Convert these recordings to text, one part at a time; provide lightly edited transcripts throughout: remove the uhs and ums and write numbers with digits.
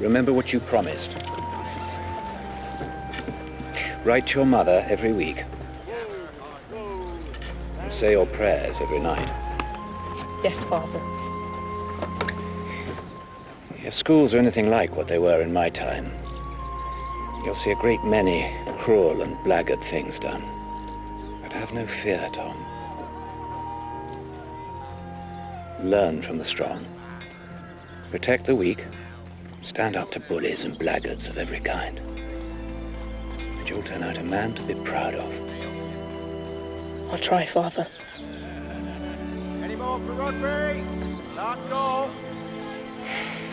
Remember what you promised. Write to your mother every week. And say your prayers every night. Yes, Father. If schools are anything like what they were in my time, you'll see a great many cruel and blackguard things done. But have no fear, Tom. Learn from the strong. Protect the weak. Stand up to bullies and blackguards of every kind. And you'll turn out a man to be proud of. I'll try, Father. Any more for Rodbury? Last goal.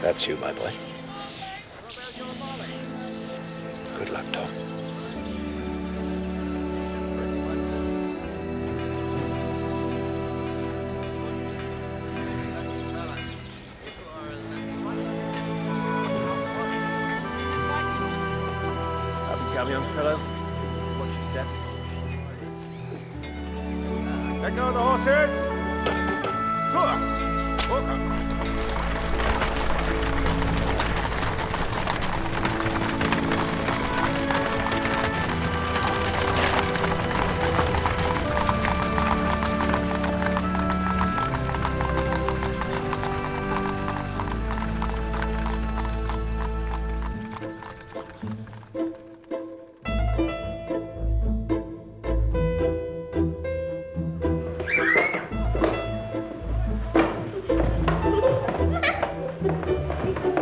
That's you, my boy. Good luck, Tom. Up you come, young fellow. Watch your step. Let go of the horses. Hook up.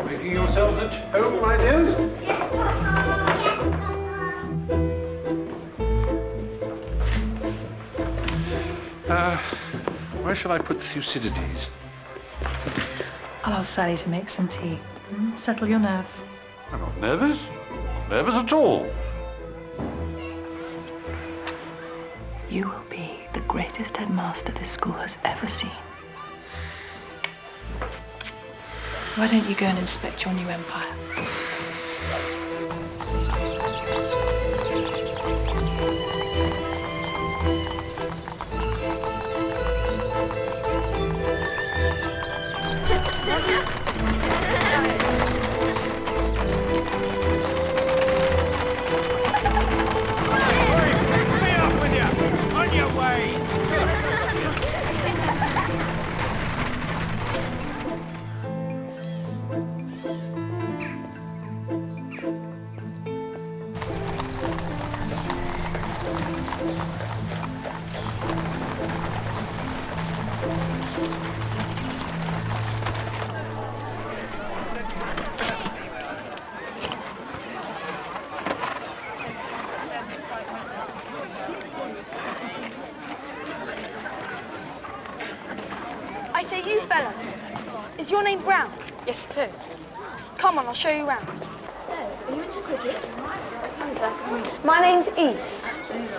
Making yourselves at home, my dears? Where shall I put Thucydides? I'll ask Sally to make some tea. Settle your nerves. I'm not nervous. Not nervous at all. You will be the greatest headmaster this school has ever seen. Why don't you go and inspect your new empire? I say, you fella, is your name Brown? Yes, it is. Come on, I'll show you around. So, are you into cricket? My name's East.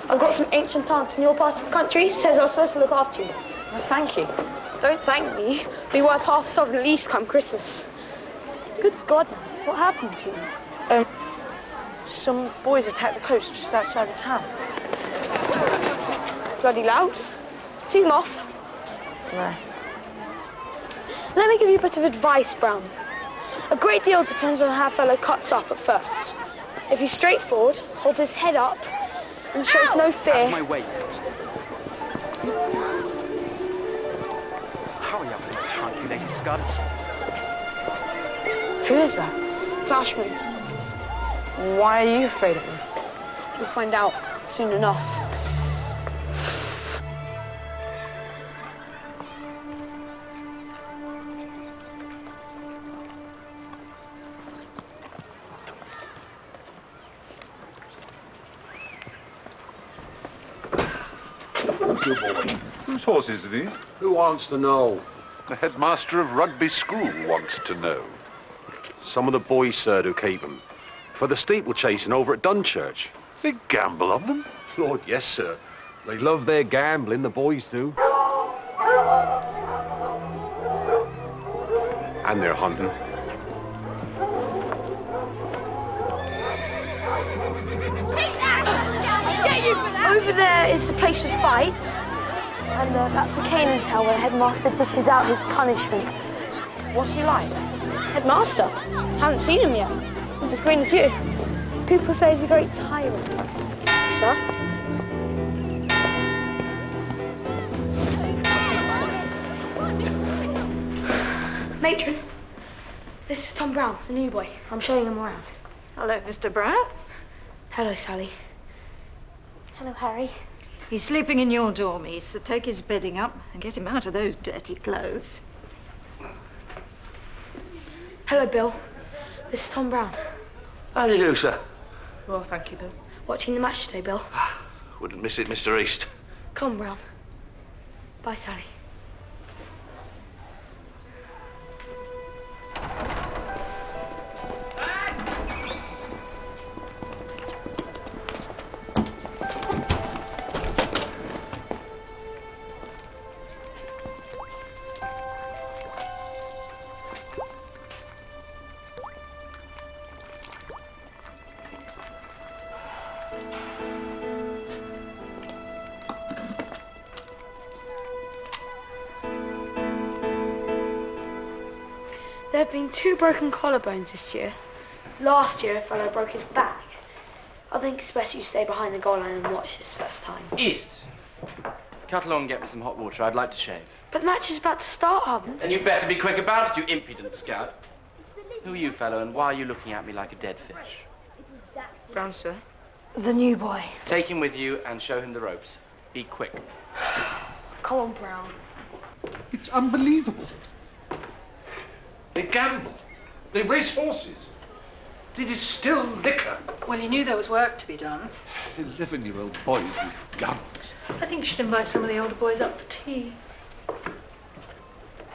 I've got some ancient aunts in your part of the country. Says I'm supposed to look after you. Well, thank you. Don't thank me. Be worth half a sovereign at least come Christmas. Good God, man, what happened to you? Some boys attacked the coast just outside of town. Bloody louts. See them off. No. Let me give you a bit of advice, Brown. A great deal depends on how a fellow cuts up at first. If he's straightforward, holds his head up, and shows no fear... Out of my way. Hurry up, you truncated scuds. Who is that? Flashman. Why are you afraid of him? You'll find out soon enough. Good boy. Whose horse is it? Who wants to know? The headmaster of Rugby School wants to know. Some of the boys, sir, who keep 'em. For the steeplechasing over at Dunchurch. They gamble on them. Lord, yes, sir. They love their gambling, the boys do. And their hunting. Over there is the place of fights, and that's the cane and towel where the headmaster dishes out his punishments. What's he like? Headmaster. Haven't seen him yet. He's as green as you. People say he's a great tyrant. Sir? Matron, this is Tom Brown, the new boy. I'm showing him around. Hello, Mr. Brown. Hello, Sally. Hello, Harry. He's sleeping in your dormies, so take his bedding up and get him out of those dirty clothes. Hello, Bill. This is Tom Brown. How do you do, sir? Well, thank you, Bill. Watching the match today, Bill. Wouldn't miss it, Mr. East. Come on, Brown. Bye, Sally. There have been 2 broken collarbones this year. Last year, a fellow broke his back. I think it's best you stay behind the goal line and watch this first time. East. Cut along and get me some hot water. I'd like to shave. But the match is about to start, Hubbard. Then you better be quick about it, you impudent scout. Who are you, fellow, and why are you looking at me like a dead fish? Brown, sir. The new boy. Take him with you and show him the ropes. Be quick. Come on, Brown. It's unbelievable. They gamble. They race horses. They distill liquor. Well, he knew there was work to be done. 11-year-old boys with guns. I think you should invite some of the older boys up for tea.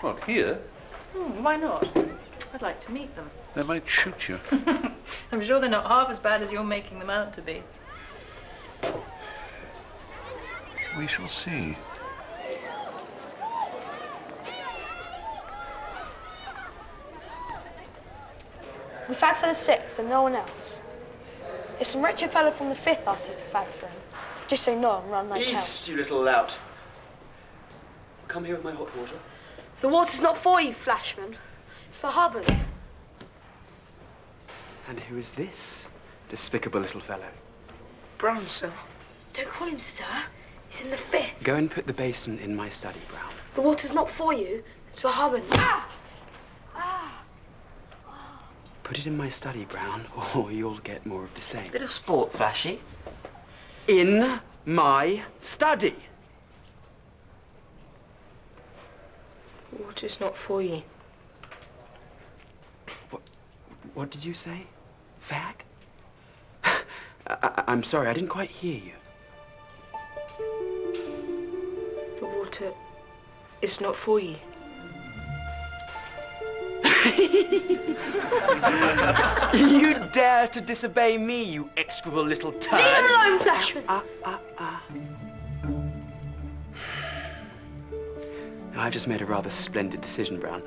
What, here? Why not? I'd like to meet them. They might shoot you. I'm sure they're not half as bad as you're making them out to be. We shall see. We fag for the 6th and no one else. If some wretched fellow from the 5th asks you to fag for him, just say no and run like hell. East, you little lout. Come here with my hot water. The water's not for you, Flashman. It's for Hubbard. And who is this despicable little fellow? Brown, sir. Don't call him sir. He's in the 5th. Go and put the basin in my study, Brown. The water's not for you. It's for Hubbard. Put it in my study, Brown, or you'll get more of the same. Bit of sport, Flashy. In my study. Water's not for you. What did you say? Fag? I'm sorry, I didn't quite hear you. The water is not for you. You dare to disobey me, you execrable little turd. Leave him alone, Flashman. I've just made a rather splendid decision, Brown.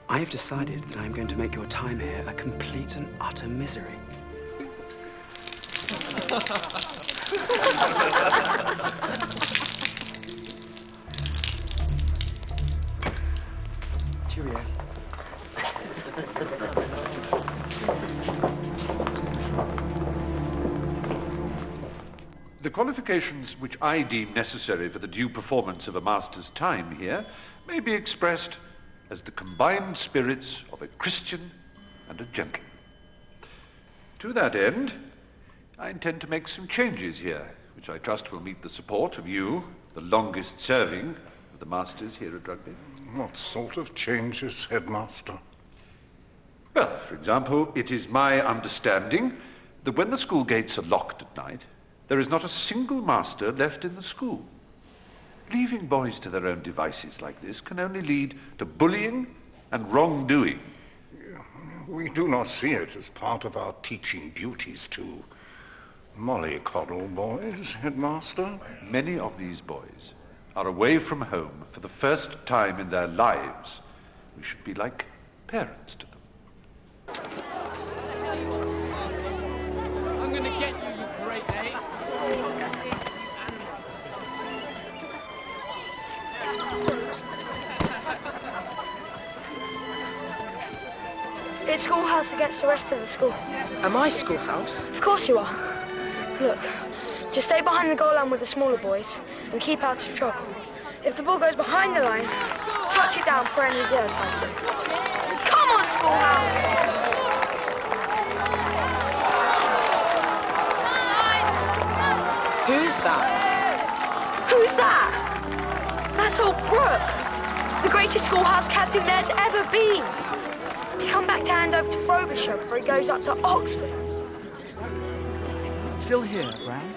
I have decided that I'm going to make your time here a complete and utter misery. Cheerio. The qualifications which I deem necessary for the due performance of a master's time here may be expressed as the combined spirits of a Christian and a gentleman. To that end, I intend to make some changes here, which I trust will meet the support of you, the longest serving of the masters here at Rugby. What sort of changes, Headmaster? Well, for example, it is my understanding that when the school gates are locked at night, there is not a single master left in the school. Leaving boys to their own devices like this can only lead to bullying and wrongdoing. We do not see it as part of our teaching duties to mollycoddle boys, Headmaster. Many of these boys are away from home for the first time in their lives. We should be like parents to them. I'm gonna get you, you great ape. at schoolhouse against the rest of the school. Am I schoolhouse? Of course you are. Look, just stay behind the goal line with the smaller boys and keep out of trouble. If the ball goes behind the line, touch it down for any dirt I do. Come on, schoolhouse! Who's that? Who's that? That's old Brooke, the greatest schoolhouse captain there's ever been. He's come back to hand over to Frobisher before he goes up to Oxford. Still here, Brown?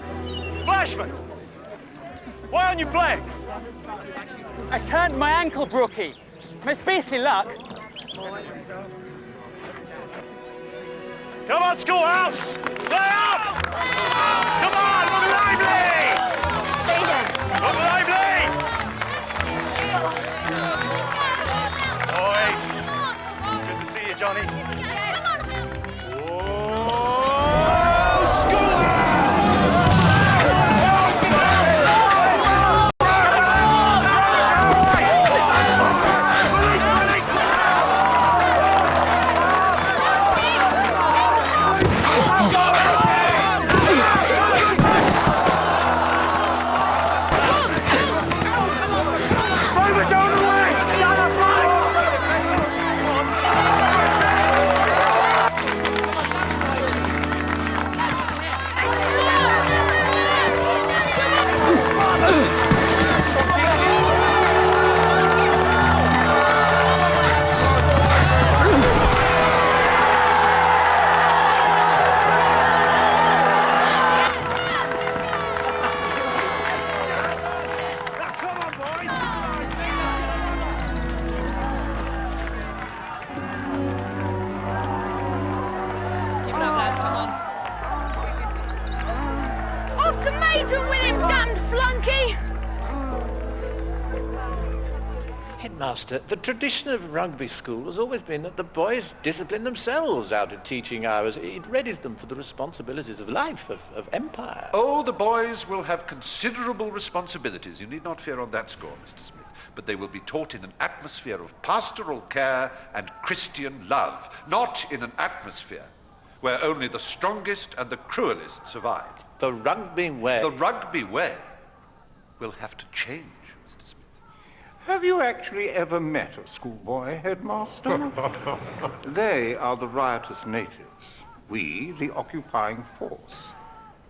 Flashman! Why aren't you playing? I turned my ankle, Brookie. It's beastly luck. Come on, schoolhouse! Stay up! Come on, look lively! Stay there. Look lively! Boys, good to see you, Johnny. Headmaster, the tradition of rugby school has always been that the boys discipline themselves out of teaching hours. It readies them for the responsibilities of life, of empire. Oh, the boys will have considerable responsibilities. You need not fear on that score, Mr. Smith. But they will be taught in an atmosphere of pastoral care and Christian love, not in an atmosphere where only the strongest and the cruelest survive. The rugby way. The rugby way will have to change, Mr. Smith. Have you actually ever met a schoolboy, headmaster? They are the riotous natives. We, the occupying force.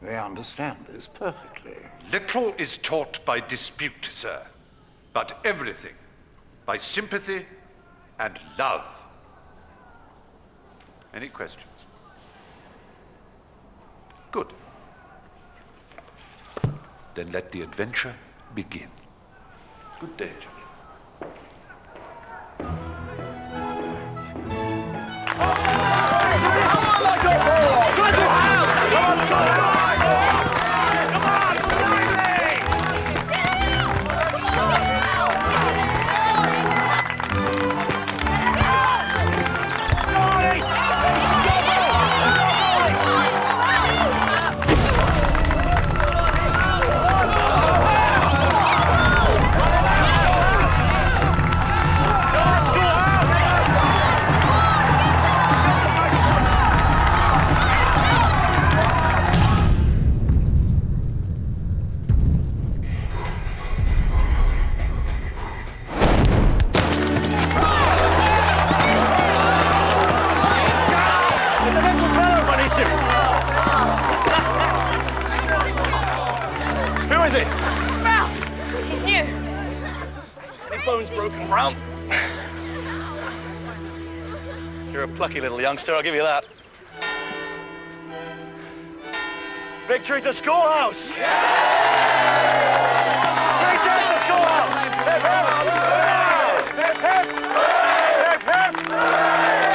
They understand this perfectly. Little is taught by dispute, sir, but everything by sympathy and love. Any questions? Good. Then let the adventure begin. Good day, Judge. You're a plucky little youngster, I'll give you that. Victory to Schoolhouse! Yeah! Victory to Schoolhouse! Hip, hip! Hip, hip!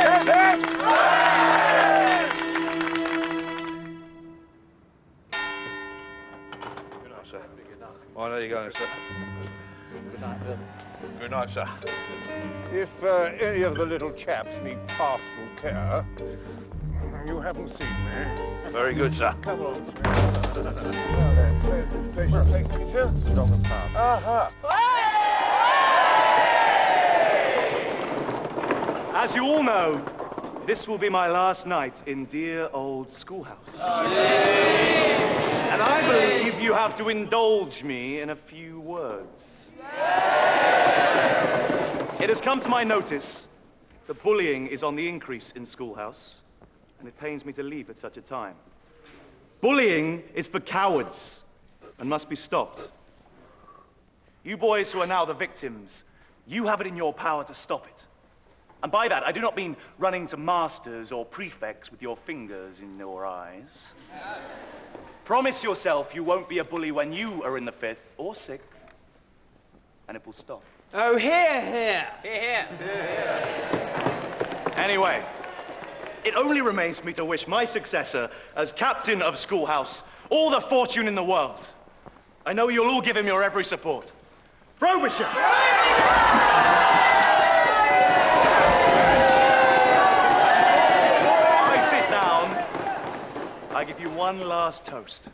Hip, hip! Good night, sir. Oh, there you go, sir. Good night, Bill. Good night, sir. If any of the little chaps need pastoral care, you haven't seen me. Very good, sir. Come on, Smith. Now then, where's this place you're taking me to? Along the path. Aha! As you all know, This will be my last night in dear old schoolhouse. And I believe you have to indulge me in a few words. It has come to my notice that bullying is on the increase in schoolhouse, and it pains me to leave at such a time. Bullying is for cowards and must be stopped. You boys who are now the victims, you have it in your power to stop it. And by that, I do not mean running to masters or prefects with your fingers in your eyes. Promise yourself you won't be a bully when you are in the 5th or 6th, and it will stop. Oh, hear, hear. Hear, hear. Anyway, it only remains for me to wish my successor as captain of Schoolhouse all the fortune in the world. I know you'll all give him your every support. Frobisher! I give you one last toast.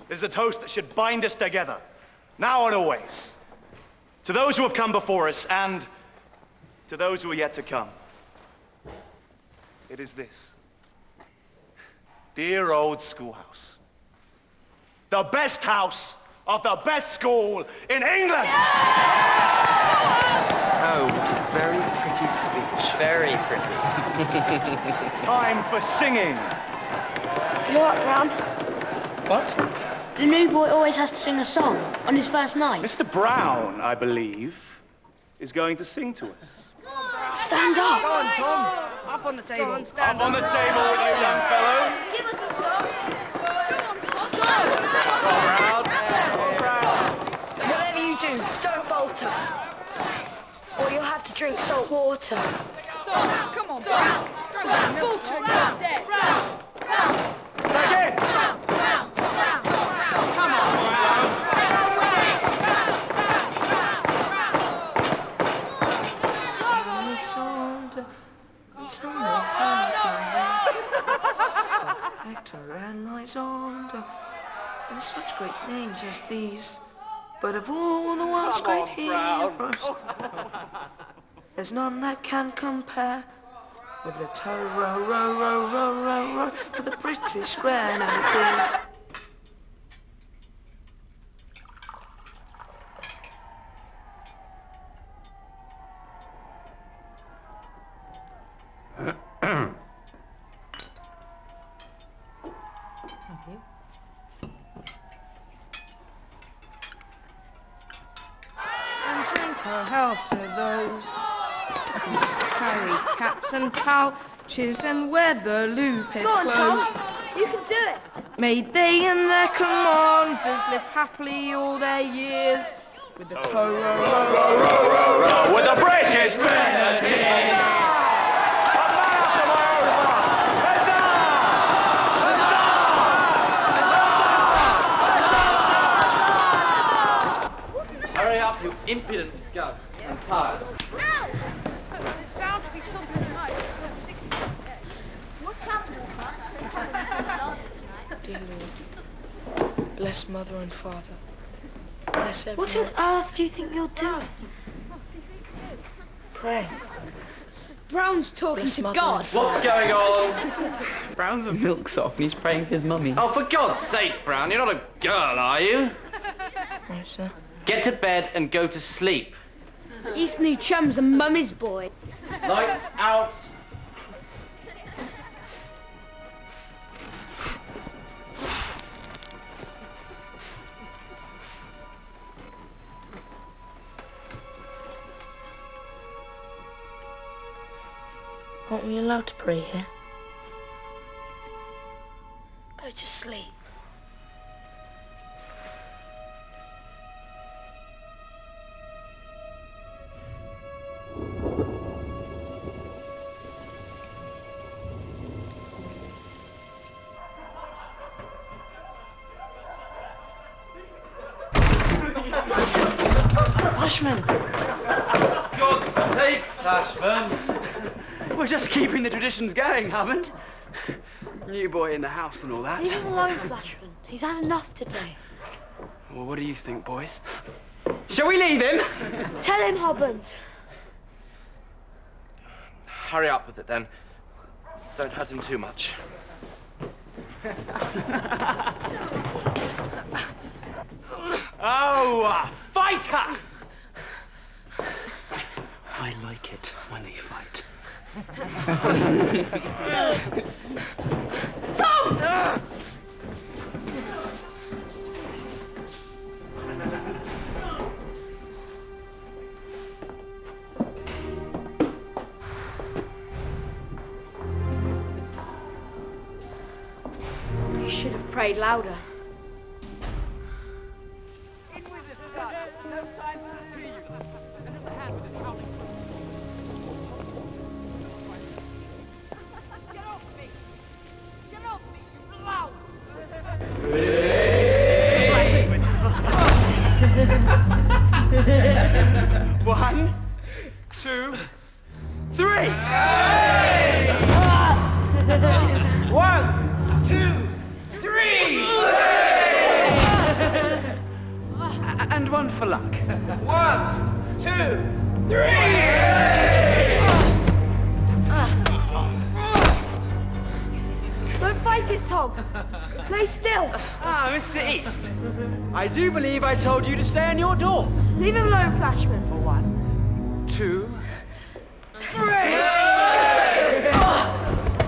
It is a toast that should bind us together, now and always. To those who have come before us, and to those who are yet to come. It is this. Dear old schoolhouse. The best house of the best school in England! Oh, what a very pretty speech. Very pretty. Time for singing. You all right, Brown? What? The new boy always has to sing a song on his first night. Mr. Brown, I believe, is going to sing to us. Stand up. Go on, Tom. Up on the table. Go on, stand up on the table with you, young fellow. Give us a song. Whatever you do, don't falter. Or you'll have to drink salt water. Come on, Brown. Hector and Lysander, and such great names as these. But of all the world's great heroes, there's none that can compare with the row for the British Grenadiers. Health to those who carry caps and pouches and wear the looped Go on, clothes. Tom. You can do it. May they and their commanders live happily all their years with the with the British Grenadiers. Hurry up, you impudent scum. I'm tired. Watch out, Walker. Dear Lord, bless Mother and Father. Bless everyone. What on earth do you think you're doing? Pray. Brown's talking Bless to Mother God. and Father. What's going on? Brown's a milksop and he's praying for his mummy. Oh, for God's sake, Brown, you're not a girl, are you? No, sir. Get to bed and go to sleep. He's new chum's a mummy's boy. Lights out. Aren't we allowed to pray here? Go to sleep. Flashman! God's sake, Flashman. We're just keeping the traditions going, Hammond. New boy in the house and all that. Leave him alone, Flashman. He's had enough today. Well, what do you think, boys? Shall we leave him? Tell him, Hobbins. Hurry up with it, then. Don't hurt him too much. Oh, fighter! I like it when they fight. Tom! You should have prayed louder. One, two, three! One, two, three! And one for luck. One, two, three! Don't fight it, Tom. Lay still. Ah, Mr. East. I do believe I told you to stay on your door. Leave him alone, Flashman. One, two, three!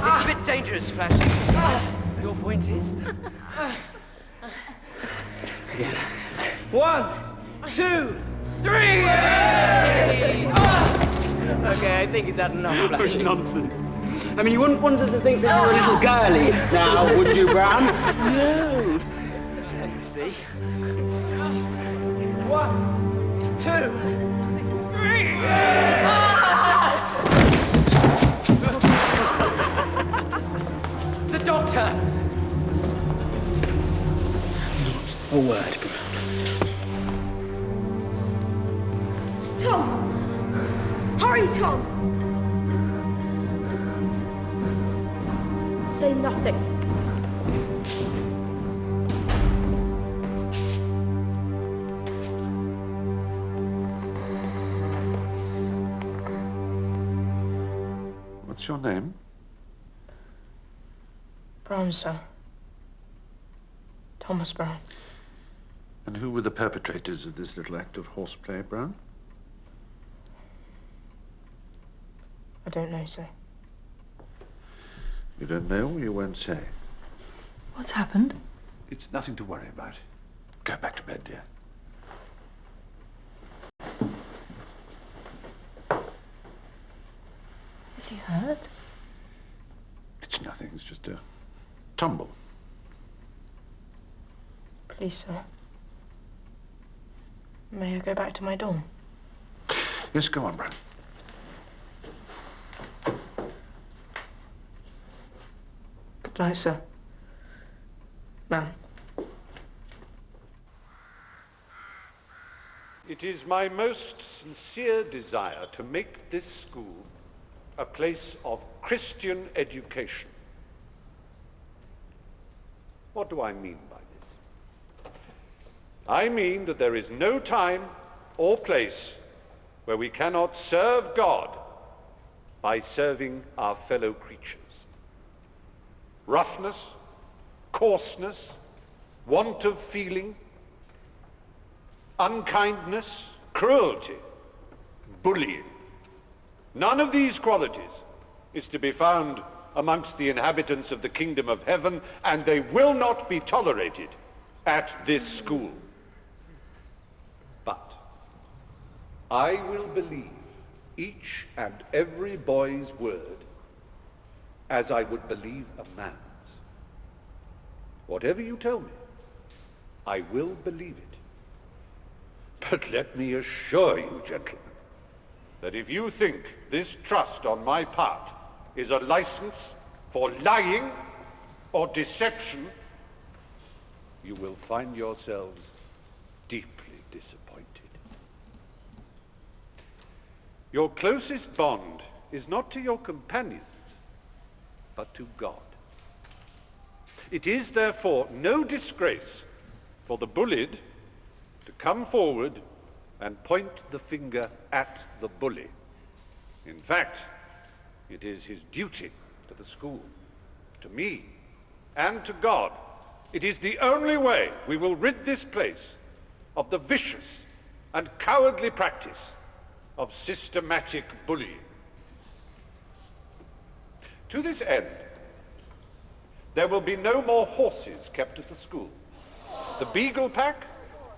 It's a bit dangerous, Flashy. Your point is? Again. One, two, three! Okay, I think he's had enough, Flashy. Nonsense. I mean, you wouldn't want us to think that you're a little girly now, would you, Brown? No. Let me see. One, two, three! The doctor! Not a word, Brown. Tom! Hurry, Tom! Say nothing. What's your name? Brown, sir. Thomas Brown. And who were the perpetrators of this little act of horseplay, Brown? I don't know, sir. You don't know or you won't say? What's happened? It's nothing to worry about. Go back to bed, dear. Is he hurt? It's nothing, it's just a tumble. Please, sir. May I go back to my dorm? Yes, go on, Brown. Good night, sir. Ma'am. It is my most sincere desire to make this school a place of Christian education. What do I mean by this? I mean that there is no time or place where we cannot serve God by serving our fellow creatures. Roughness, coarseness, want of feeling, unkindness, cruelty, bullying. None of these qualities is to be found amongst the inhabitants of the kingdom of heaven, and they will not be tolerated at this school. But I will believe each and every boy's word as I would believe a man's. Whatever you tell me, I will believe it. But let me assure you, gentlemen, that if you think this trust on my part is a license for lying or deception, you will find yourselves deeply disappointed. Your closest bond is not to your companions, but to God. It is therefore no disgrace for the bullied to come forward and point the finger at the bully. In fact, it is his duty to the school, to me, and to God. It is the only way we will rid this place of the vicious and cowardly practice of systematic bullying. To this end, there will be no more horses kept at the school. The Beagle Pack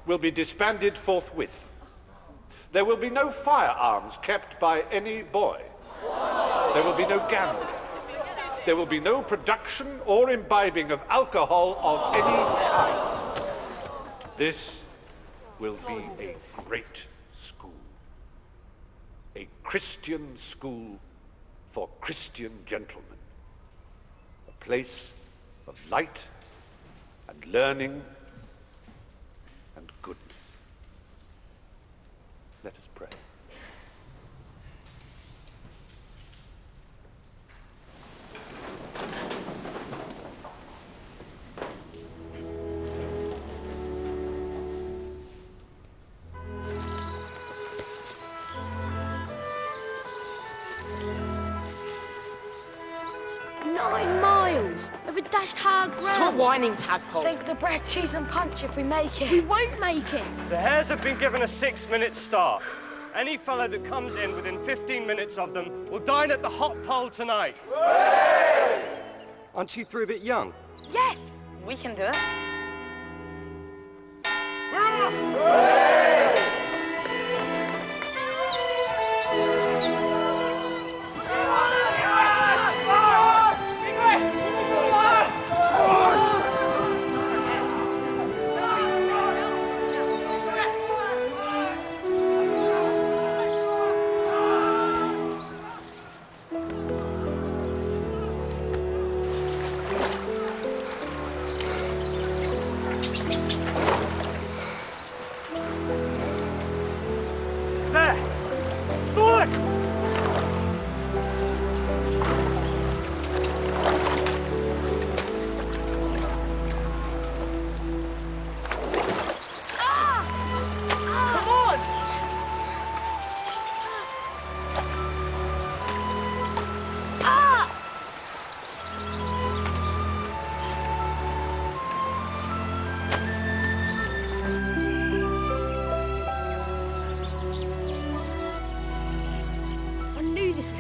will be disbanded forthwith. There will be no firearms kept by any boy. There will be no gambling. There will be no production or imbibing of alcohol of any kind. This will be a great school. A Christian school for Christian gentlemen. A place of light and learning and goodness. Let us pray. Over dashed hard ground. Stop whining, tadpole. Think of the bread, cheese and punch if we make it. We won't make it. The Hares have been given a 6-minute start. Any fellow that comes in within 15 minutes of them will dine at the hot pole tonight. Hooray! Aren't you three a bit young? Yes, we can do it. We're off! Hooray!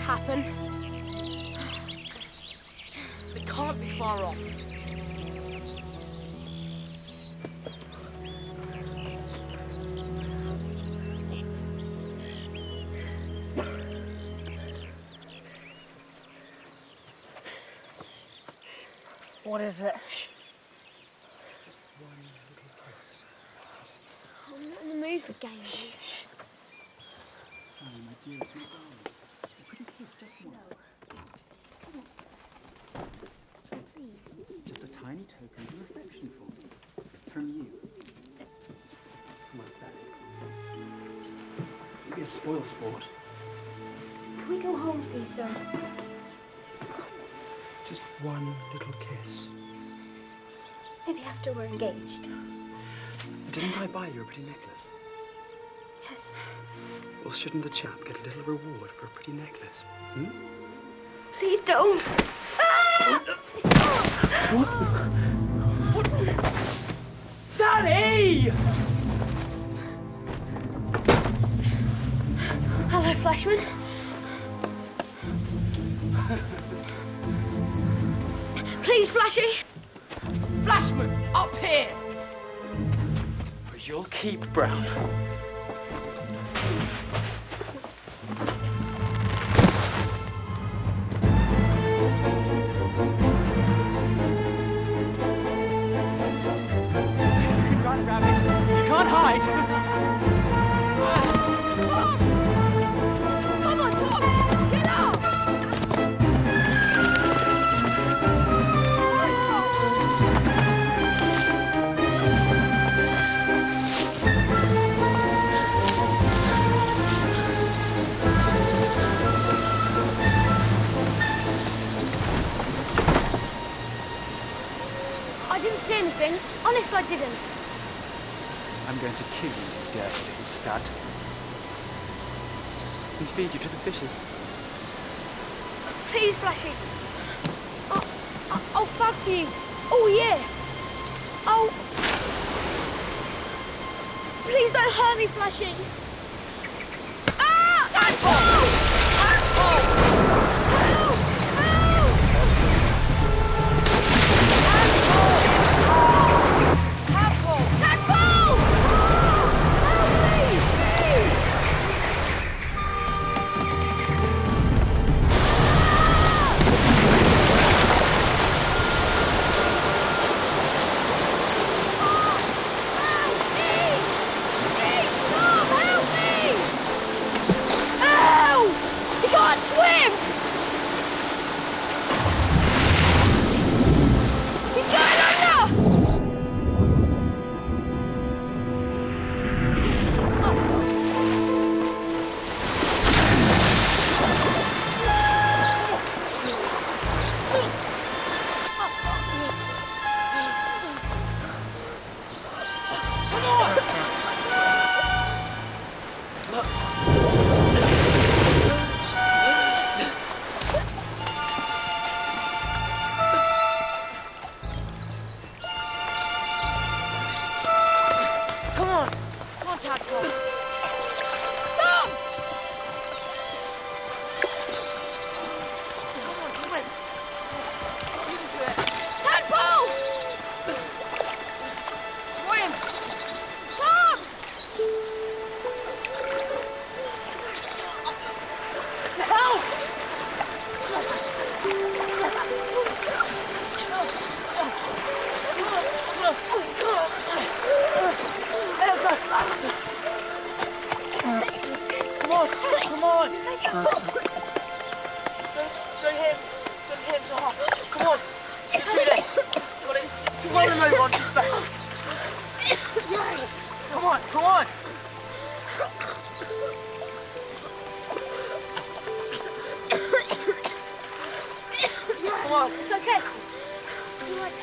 Happen. We can't be far off. What is it? I'm not in the mood for games. Just a tiny token of affection for me. From you. Come on, Sally. Don't be a spoil sport. Can we go home, please, sir? Just one little kiss. Maybe after we're engaged. Didn't I buy you a pretty necklace? Yes. Well, shouldn't a chap get a little reward for a pretty necklace? Hmm? Please don't. Daddy! Hello, Flashman. Please, Flashy. Flashman, up here! For your keep, Brown. Come on, Tom! Get out! I didn't see anything. Honest, I didn't. I'm going to kill you, you dirty little stud. And feed you to the fishes. Please, Flashy. Oh, fuck you. Oh, yeah. Oh. Please don't hurt me, Flashing. Ah! Tadpole! Tadpole! Help! Help! Tadpole! Tadpole! Help me! He can't swim! He's going under! Come on! Come on, Tadpole! Stop! Come on, swim! You can do it! Tadpole! Swim! Come! Help! Come on, come on. Don't hit him so hard. Come on, let's do this. Got it. So roll him over onto his back. Come on, come on. Come on. It's okay. It's all right.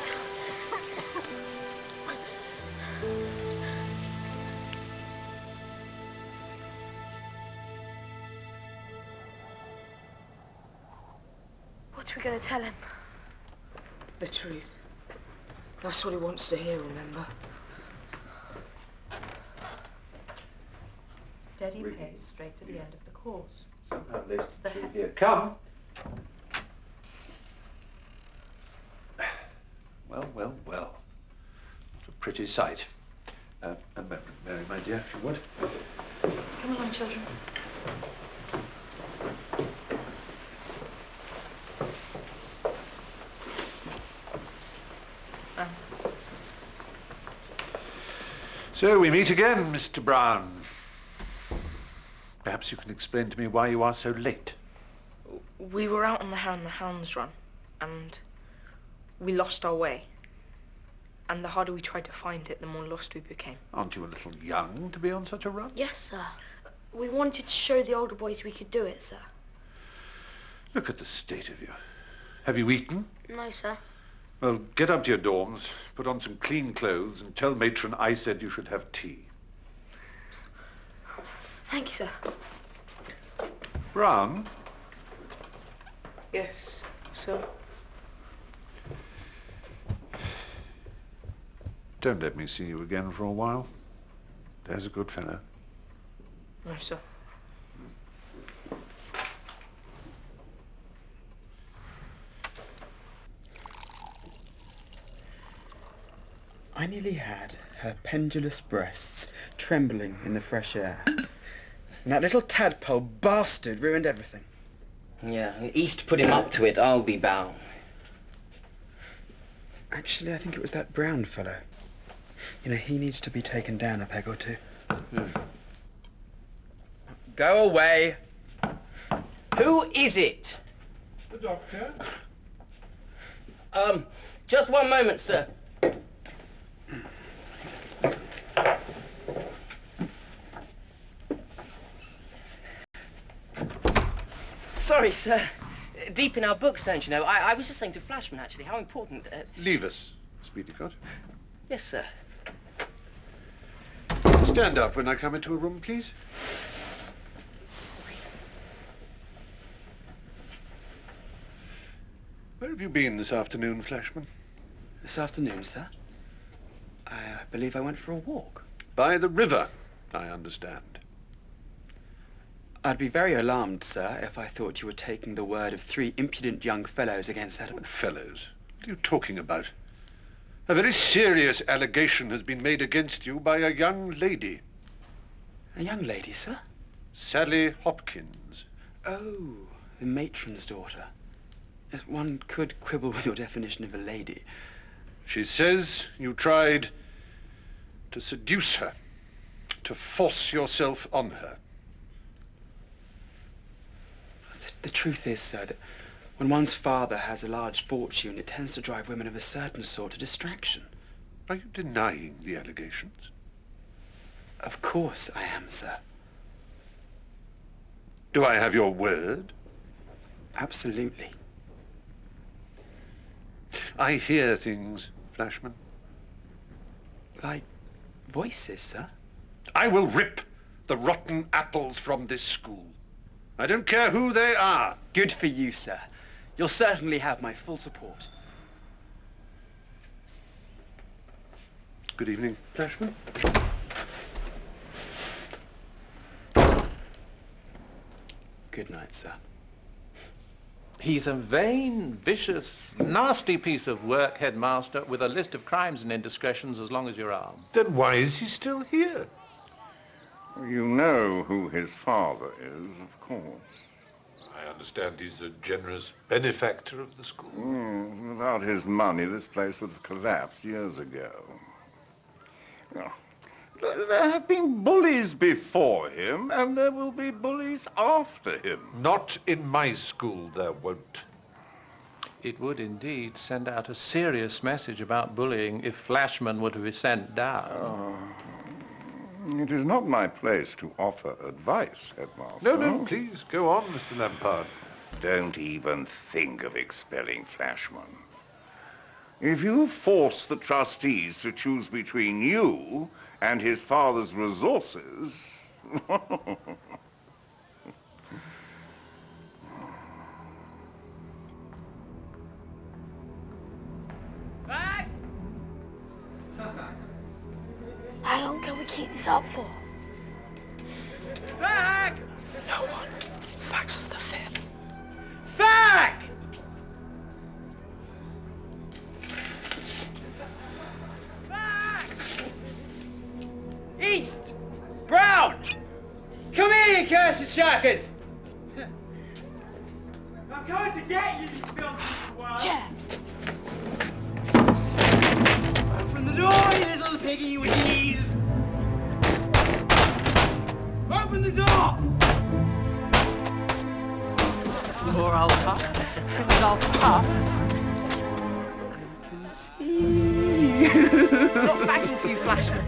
What are we going to tell him? The truth. That's what he wants to hear, remember? Steady pace straight to the end of the course. Somehow laced through here. Come! Well, well, well. What a pretty sight. A moment, Mary, my dear, if you would. Come along, children. So we meet again, Mr. Brown. Perhaps you can explain to me why you are so late. We were out on the Hare and the Hounds run, and we lost our way. And the harder we tried to find it, the more lost we became. Aren't you a little young to be on such a run? Yes, sir. We wanted to show the older boys we could do it, sir. Look at the state of you. Have you eaten? No, sir. Well, get up to your dorms, put on some clean clothes, and tell matron I said you should have tea. Thank you, sir. Brown? Yes, sir. Don't let me see you again for a while. There's a good fellow. No, sir. I nearly had her pendulous breasts trembling in the fresh air. And that little tadpole bastard ruined everything. Yeah, East put him up to it, I'll be bound. Actually, I think it was that Brown fellow. You know, he needs to be taken down a peg or two. Go away! Who is it? The doctor. Just one moment, sir. Sorry, sir. Deep in our books, don't you know? I was just saying to Flashman, actually, how important... Leave us, Speedycott. Yes, sir. Stand up when I come into a room, please. Where have you been this afternoon, Flashman? This afternoon, sir? I believe I went for a walk. By the river, I understand. I'd be very alarmed, sir, if I thought you were taking the word of 3 impudent young fellows against that... What fellows? What are you talking about? A very serious allegation has been made against you by a young lady. A young lady, sir? Sally Hopkins. Oh, the matron's daughter. Yes, one could quibble with your definition of a lady. She says you tried to seduce her, to force yourself on her. The truth is, sir, that when one's father has a large fortune, it tends to drive women of a certain sort to distraction. Are you denying the allegations? Of course I am, sir. Do I have your word? Absolutely. I hear things, Flashman. Like voices, sir? I will rip the rotten apples from this school. I don't care who they are. Good for you, sir. You'll certainly have my full support. Good evening, Flashman. Good night, sir. He's a vain, vicious, nasty piece of work, headmaster, with a list of crimes and indiscretions as long as your arm. Then why is he still here? You know who his father is, of course. I understand he's a generous benefactor of the school. Without his money, this place would have collapsed years ago. There have been bullies before him, and there will be bullies after him. Not in my school, there won't. It would indeed send out a serious message about bullying if Flashman were to be sent down. It is not my place to offer advice, Headmaster. No, please, go on, Mr. Lampard. Don't even think of expelling Flashman. If you force the trustees to choose between you and his father's resources... Back! How long can we keep this up for? Back! No one. Facts for the 5th. Back! Back! East! Brown! Come here, you cursed shirkers! I'm going to get you, you filthy worm! Chair! Open the door, you little piggy with knees! Open the door! Or I'll huff, and I'll puff. Not bagging for you, Flashman.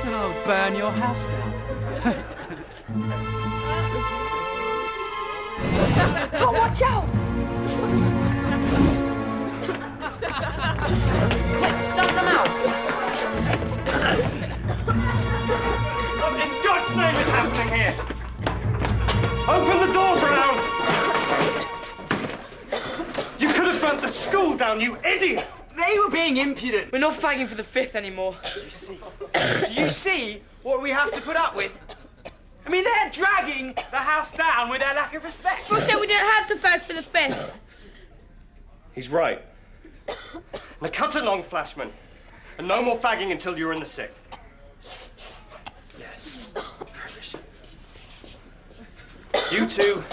And I'll burn your house down. Tom, watch out! Quick, stump them out! What in God's name is happening here? Open the door, Brown! You could have burnt the school down, you idiot! They were being impudent. We're not fagging for the 5th anymore. Do you see what we have to put up with? I mean, they're dragging the house down with their lack of respect. Well, so we don't have to fag for the 5th. He's right. Now cut along, Flashman. And no more fagging until you're in the 6th. Yes. You two,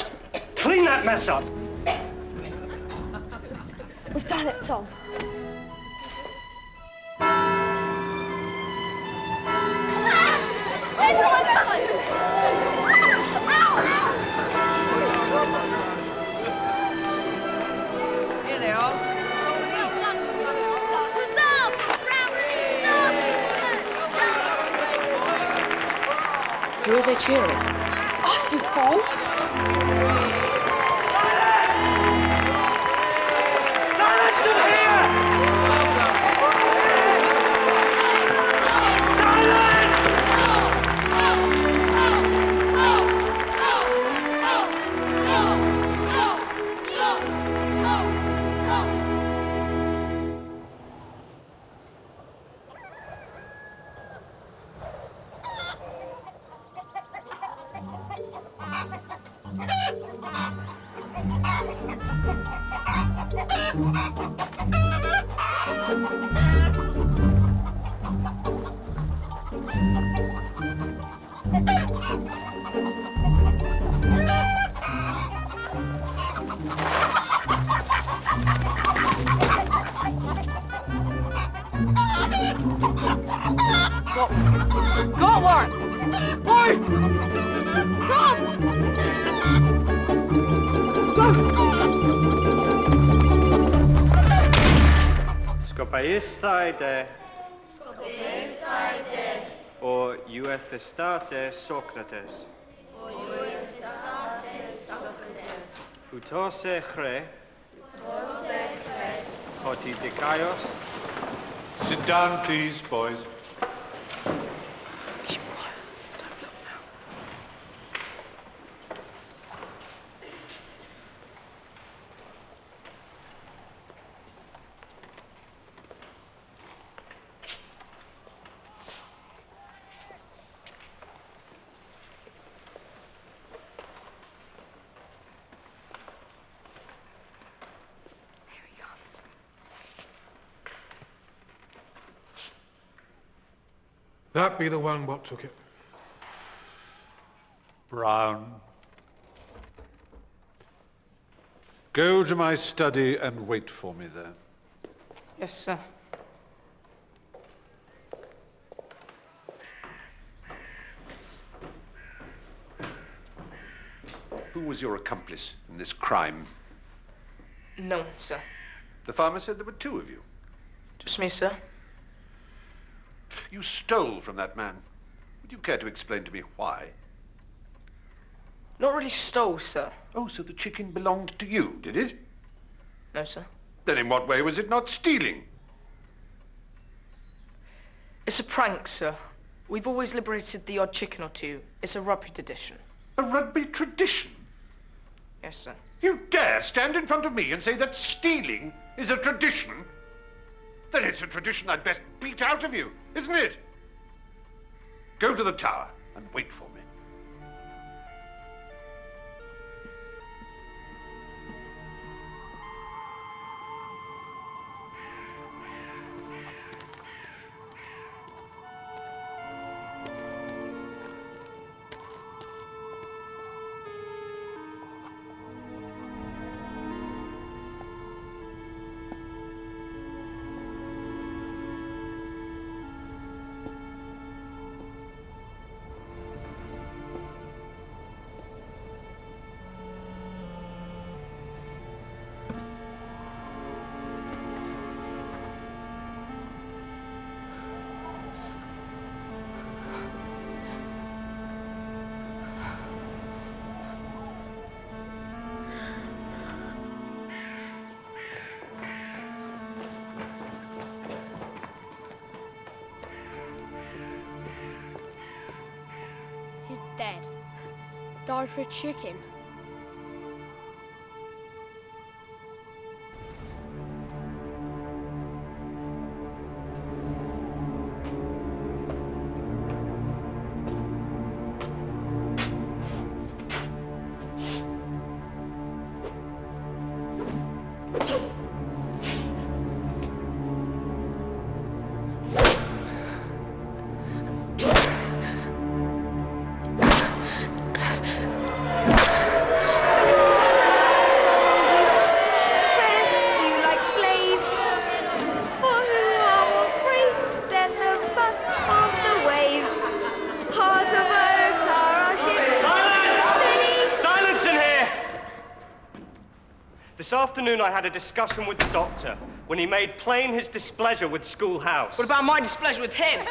clean that mess up. We've done it, Tom. Here they are. What's up? Who are they cheering? Us, you fool! Got one! Boy! Tom! Skopaistaide. O euethestate Socrates. Utose chre. Hoti dikaios. Sit down, please, boys. That be the one what took it? Brown. Go to my study and wait for me there. Yes, sir. Who was your accomplice in this crime? No one, sir. The farmer said there were two of you. Just me, sir. You stole from that man. Would you care to explain to me why? Not really stole, sir. Oh, so the chicken belonged to you, did it? No, sir. Then in what way was it not stealing? It's a prank, sir. We've always liberated the odd chicken or two. It's a rugby tradition. A rugby tradition? Yes, sir. You dare stand in front of me and say that stealing is a tradition? Then it's a tradition I'd best beat out of you, isn't it? Go to the tower and wait for me. He's dead. Died for a chicken. This afternoon I had a discussion with the doctor when he made plain his displeasure with Schoolhouse. What about my displeasure with him?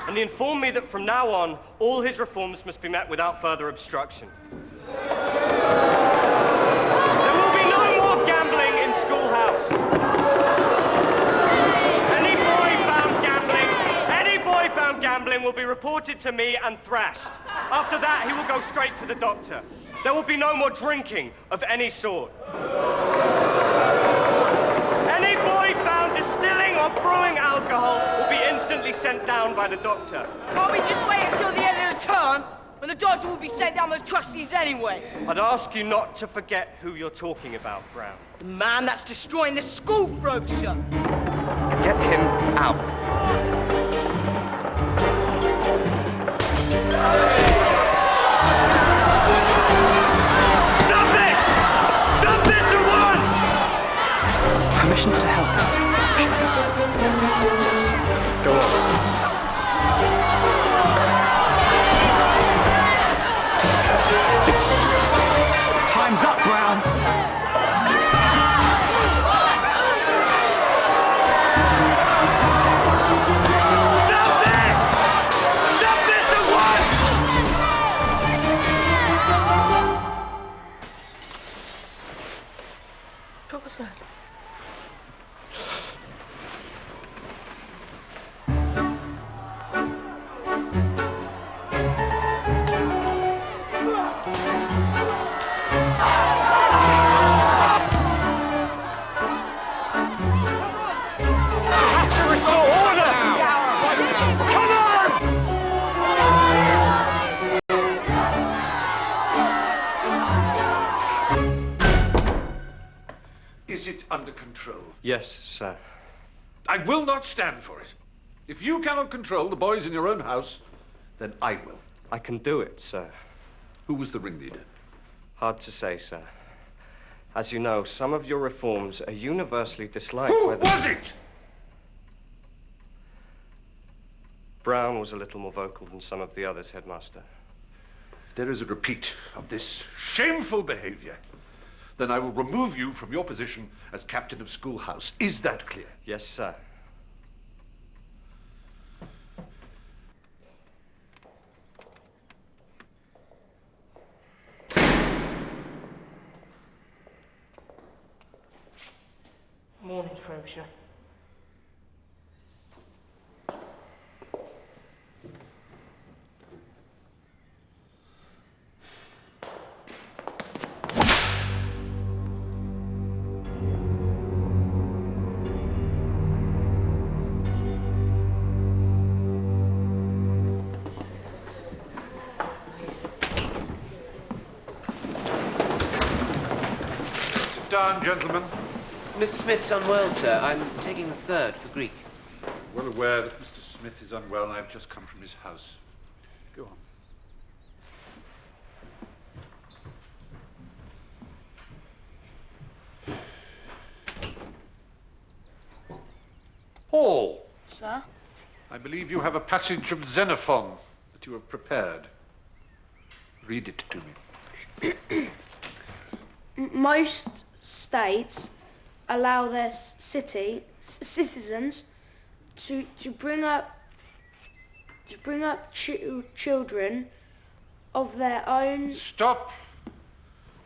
And he informed me that from now on, all his reforms must be met without further obstruction. There will be no more gambling in Schoolhouse. Any boy found gambling will be reported to me and thrashed. After that, he will go straight to the doctor. There will be no more drinking of any sort. Any boy found distilling or brewing alcohol will be instantly sent down by the doctor. Can't we just wait until the end of the term? and the dodger will be sent down with the trustees anyway. I'd ask you not to forget who you're talking about, Brown. The man that's destroying this school, Frobisher. Get him out. Stop this! Stop this at once! Permission to help. Go on. Time's up, Brown. Stop this! Stop this at once! What was that? Is it under control? Yes, sir. I will not stand for it. If you cannot control the boys in your own house, then I will. I can do it, sir. Who was the ringleader? Hard to say, sir. As you know, some of your reforms are universally disliked Who by the... was it? Brown was a little more vocal than some of the others, Headmaster. If there is a repeat of this shameful behavior, then I will remove you from your position as captain of schoolhouse. Is that clear? Yes, sir. Morning, Frobisher. Sit down, gentlemen. Mr. Smith's unwell, sir. I'm taking the third for Greek. Well aware that Mr. Smith is unwell, and I've just come from his house. Go on. Paul. Sir? I believe you have a passage of Xenophon that you have prepared. Read it to me. Most states allow their citizens to bring up children of their own. Stop!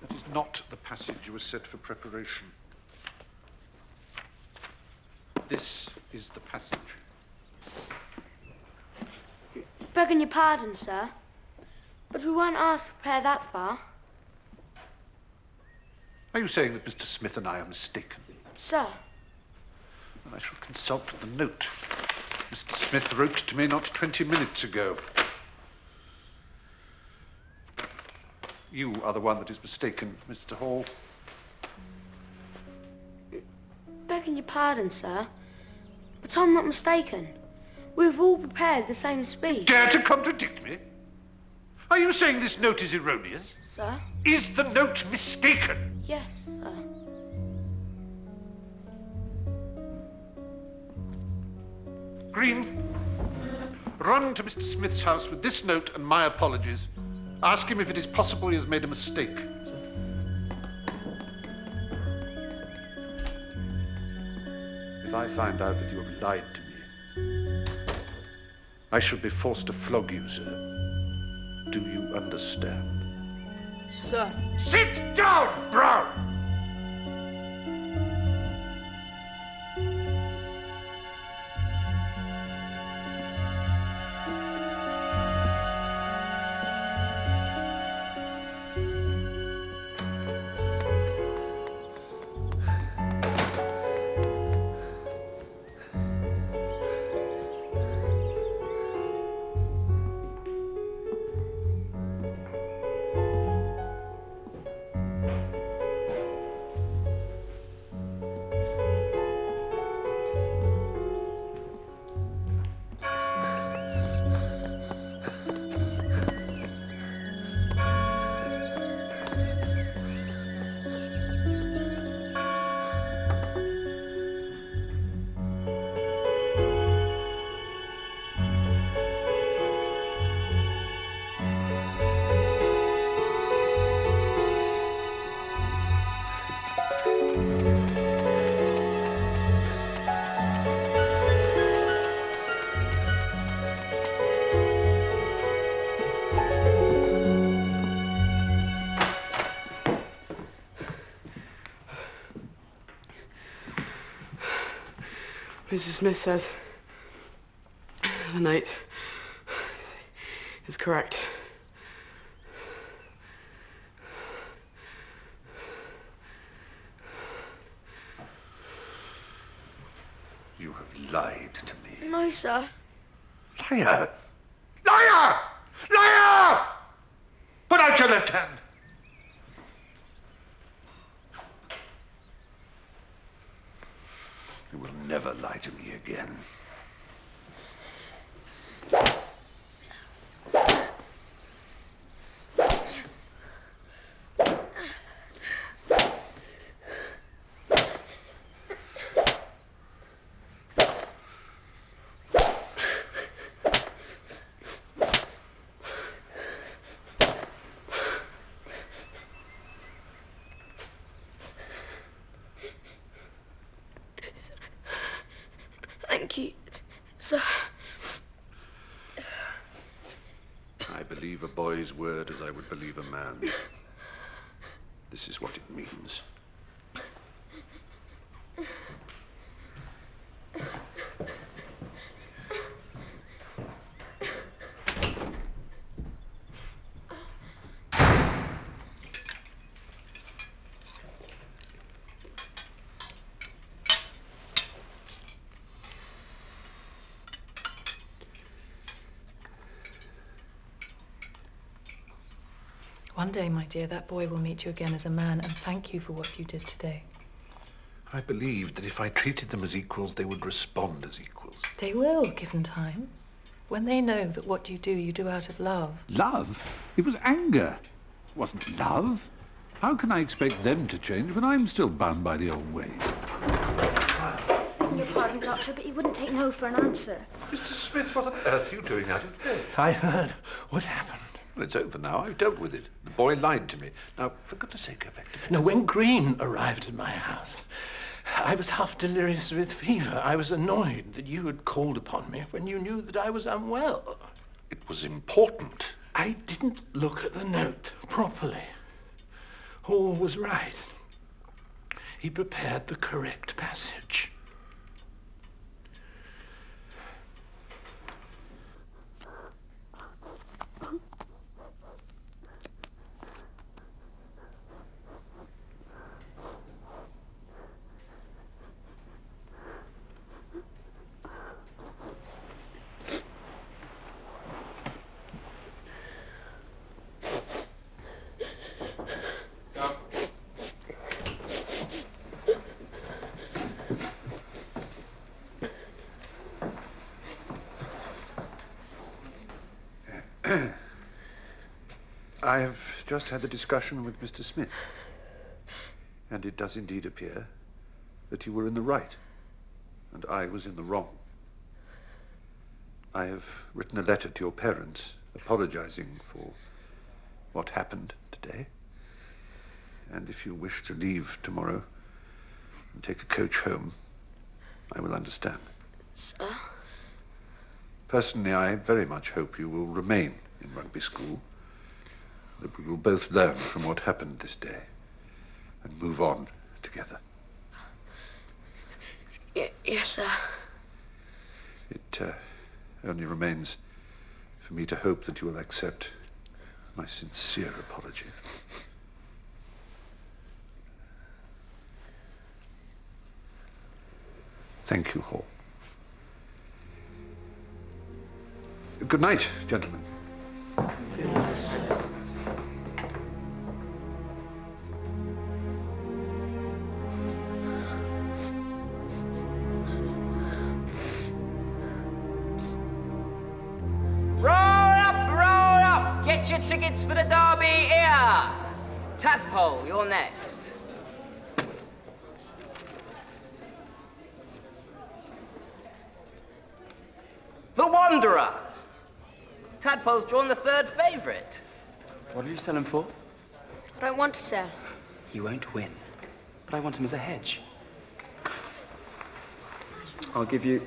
That is not the passage you were set for preparation. This is the passage. Begging your pardon, sir, but we weren't asked to prepare that far. Are you saying that Mr. Smith and I are mistaken? Sir. Well, I shall consult the note Mr. Smith wrote to me not 20 minutes ago. You are the one that is mistaken, Mr. Hall. Begging your pardon, sir, but I'm not mistaken. We've all prepared the same speech. Dare to contradict me? Are you saying this note is erroneous? Sir? Is the note mistaken? Yes, sir. Green, run to Mr. Smith's house with this note and my apologies. Ask him if it is possible he has made a mistake. If I find out that you have lied to me, I shall be forced to flog you, sir. Do you understand? Sir. Sit down, Brown! Mrs. Smith says the note is correct. You have lied to me. No, sir. Liar! Liar! Liar! Put out your left hand. You will never lie to me again. Thank you, sir. I believe a boy's word as I would believe a man's. This is what it means. One day, my dear, that boy will meet you again as a man and thank you for what you did today. I believed that if I treated them as equals, they would respond as equals. They will, given time. When they know that what you do out of love. Love? It was anger. It wasn't love. How can I expect them to change when I'm still bound by the old ways? Your pardon, Doctor, but he wouldn't take no for an answer. Mr. Smith, what on earth are you doing out of bed? I heard what happened. Well, it's over now. I've dealt with it. The boy lied to me. Now, for goodness sake, go back to bed. No, when Green arrived at my house, I was half delirious with fever. I was annoyed that you had called upon me when you knew that I was unwell. It was important. I didn't look at the note properly. All was right. He prepared the correct passage. I have just had a discussion with Mr. Smith, and it does indeed appear that you were in the right, and I was in the wrong. I have written a letter to your parents apologizing for what happened today, and if you wish to leave tomorrow and take a coach home, I will understand. Sir? Personally, I very much hope you will remain in rugby school, that we will both learn from what happened this day and move on together. Yes, sir. It only remains for me to hope that you will accept my sincere apology. Thank you, Hall. Good night, gentlemen. Get your tickets for the derby here. Tadpole, you're next. The Wanderer. Tadpole's drawn the third favourite. What do you sell him for? I don't want to sell. He won't win, but I want him as a hedge. I'll give you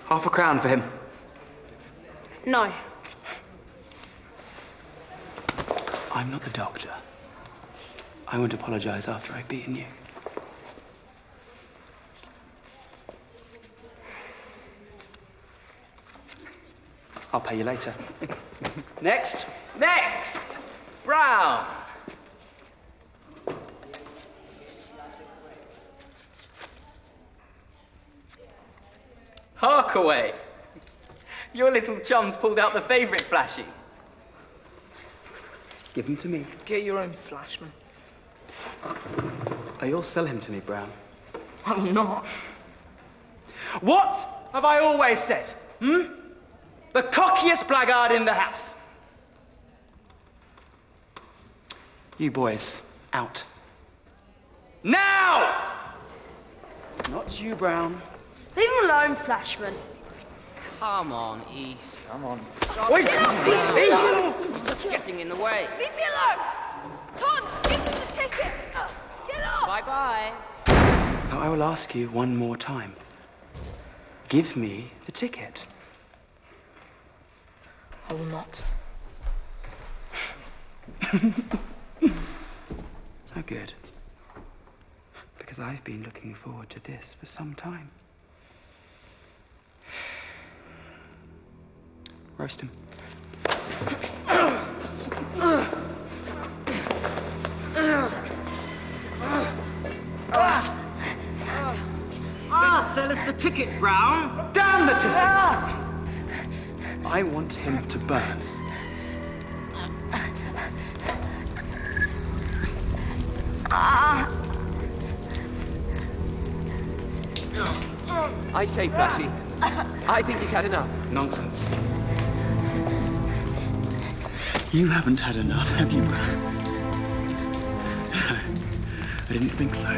half a crown for him. No. I'm not the doctor. I won't apologize after I've beaten you. I'll pay you later. Next. Next! Brown! Harkaway! Your little chum's pulled out the favourite, Flashy. Give him to me. Get your own Flashman. Oh, you'll sell him to me, Brown. I will not. What have I always said? The cockiest blackguard in the house. You boys, out. Now! Not you, Brown. Leave him alone, Flashman. Come on, East. Come on. Wait! Get off, East! You're just getting in the way. Leave me alone! Tom, give him the ticket! Get off! Bye-bye. Now, I will ask you one more time. Give me the ticket. I will not. Oh, good. Because I've been looking forward to this for some time. Roast him. Sell us the ticket, Brown. Damn the ticket! I want him to burn. I say, Flashy, I think he's had enough. Nonsense. You haven't had enough, have you, Brown? No, I didn't think so.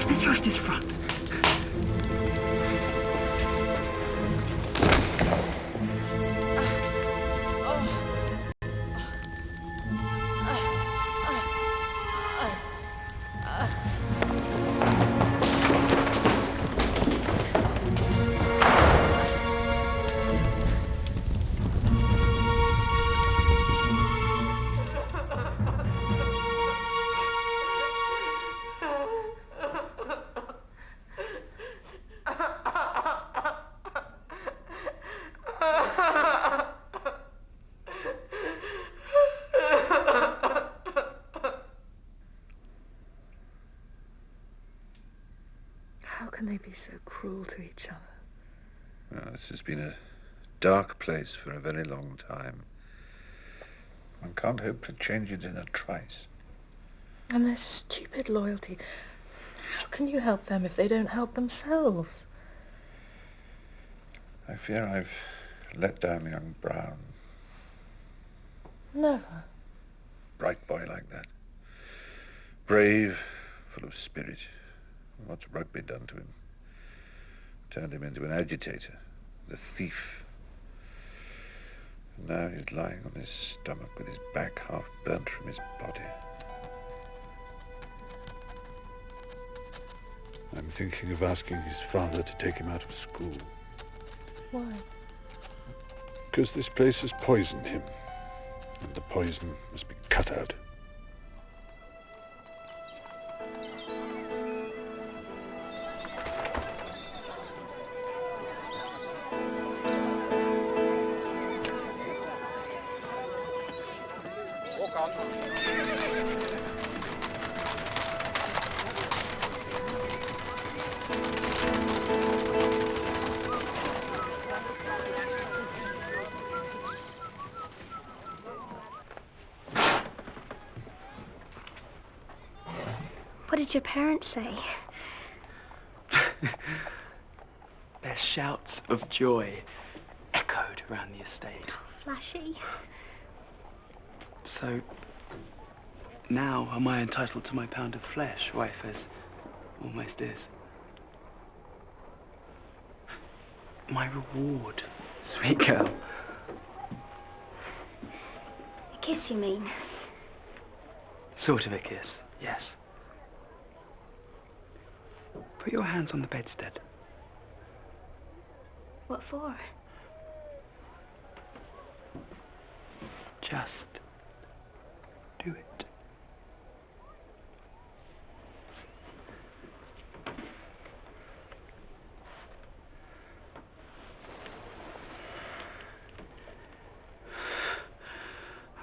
Let's roast his front. How can they be so cruel to each other? Well, this has been a dark place for a very long time. One can't hope to change it in a trice. And their stupid loyalty. How can you help them if they don't help themselves? I fear I've let down young Brown. Never. Bright boy like that. Brave, full of spirit. What's rugby done to him? Turned him into an agitator, the thief. And now he's lying on his stomach with his back half burnt from his body. I'm thinking of asking his father to take him out of school. Why? Because this place has poisoned him, and the poison must be cut out. What did your parents say? Their shouts of joy echoed around the estate. Flashy. So, now am I entitled to my pound of flesh, wife, as almost is? My reward, sweet girl. A kiss, you mean? Sort of a kiss, yes. Put your hands on the bedstead. What for? Just do it.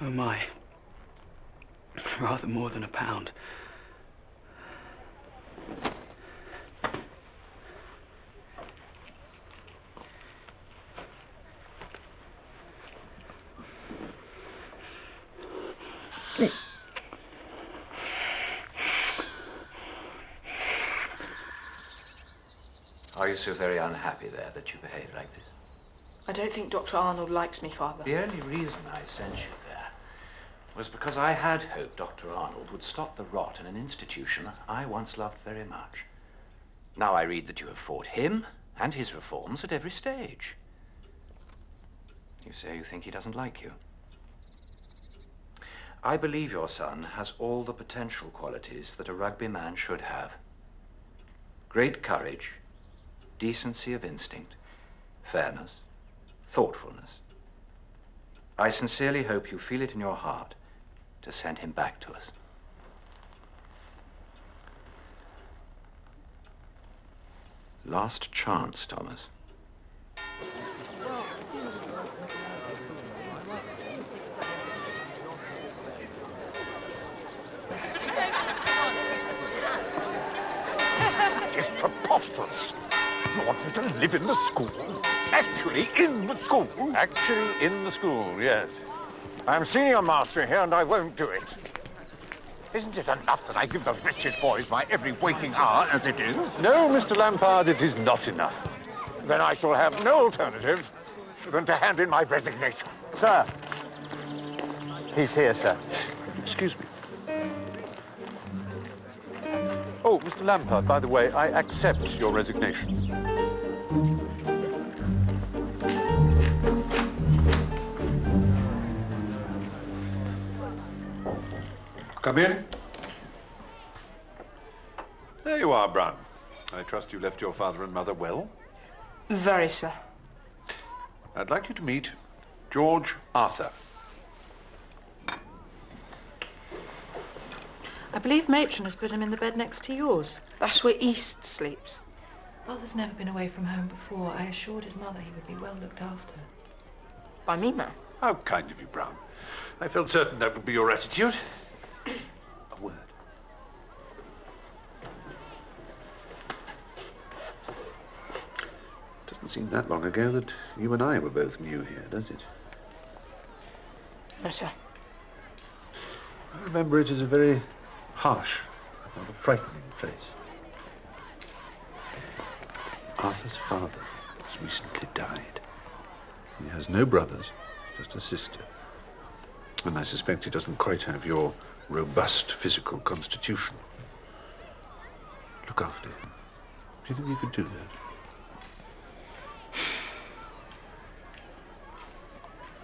Oh my. Rather more than a pound. Are you so very unhappy there that you behave like this? I don't think Dr. Arnold likes me, Father. The only reason I sent you there was because I had hoped Dr. Arnold would stop the rot in an institution I once loved very much. Now I read that you have fought him and his reforms at every stage. You say you think he doesn't like you. I believe your son has all the potential qualities that a rugby man should have. Great courage, decency of instinct, fairness, thoughtfulness. I sincerely hope you feel it in your heart to send him back to us. Last chance, Thomas. It's preposterous. You want me to live in the school? Actually in the school? Actually in the school, yes. I'm senior master here and I won't do it. Isn't it enough that I give the wretched boys my every waking hour as it is? No, Mr. Lampard, it is not enough. Then I shall have no alternative than to hand in my resignation. Sir. He's here, sir. Excuse me. Oh, Mr. Lampard, by the way, I accept your resignation. Come in. There you are, Brown. I trust you left your father and mother well? Very, sir. I'd like you to meet George Arthur. I believe Matron has put him in the bed next to yours. That's where East sleeps. Father's never been away from home before. I assured his mother he would be well looked after. By me, ma'am. How kind of you, Brown. I felt certain that would be your attitude. A word. Doesn't seem that long ago that you and I were both new here, does it? No, sir. I remember it as a very harsh, rather frightening place. Arthur's father has recently died. He has no brothers, just a sister. And I suspect he doesn't quite have your robust physical constitution. Look after him. Do you think you could do that?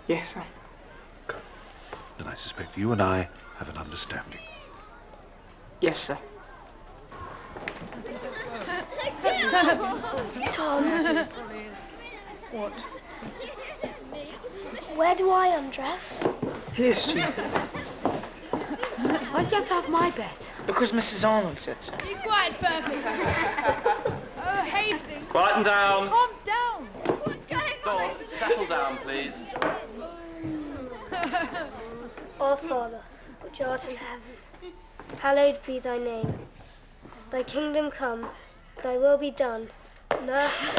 Yes, sir. Good. Then I suspect you and I have an understanding. Yes, sir. Tom. What? Where do I undress? Here, Steve. Why does he have to have my bed? Because Mrs. Arnold said so. Be quiet, perfect. Oh, Hastings. Quieten down. Calm down. What's going on? Bob, settle down, please. Our Father, which art in heaven, hallowed be thy name. Thy kingdom come, thy will be done, on earth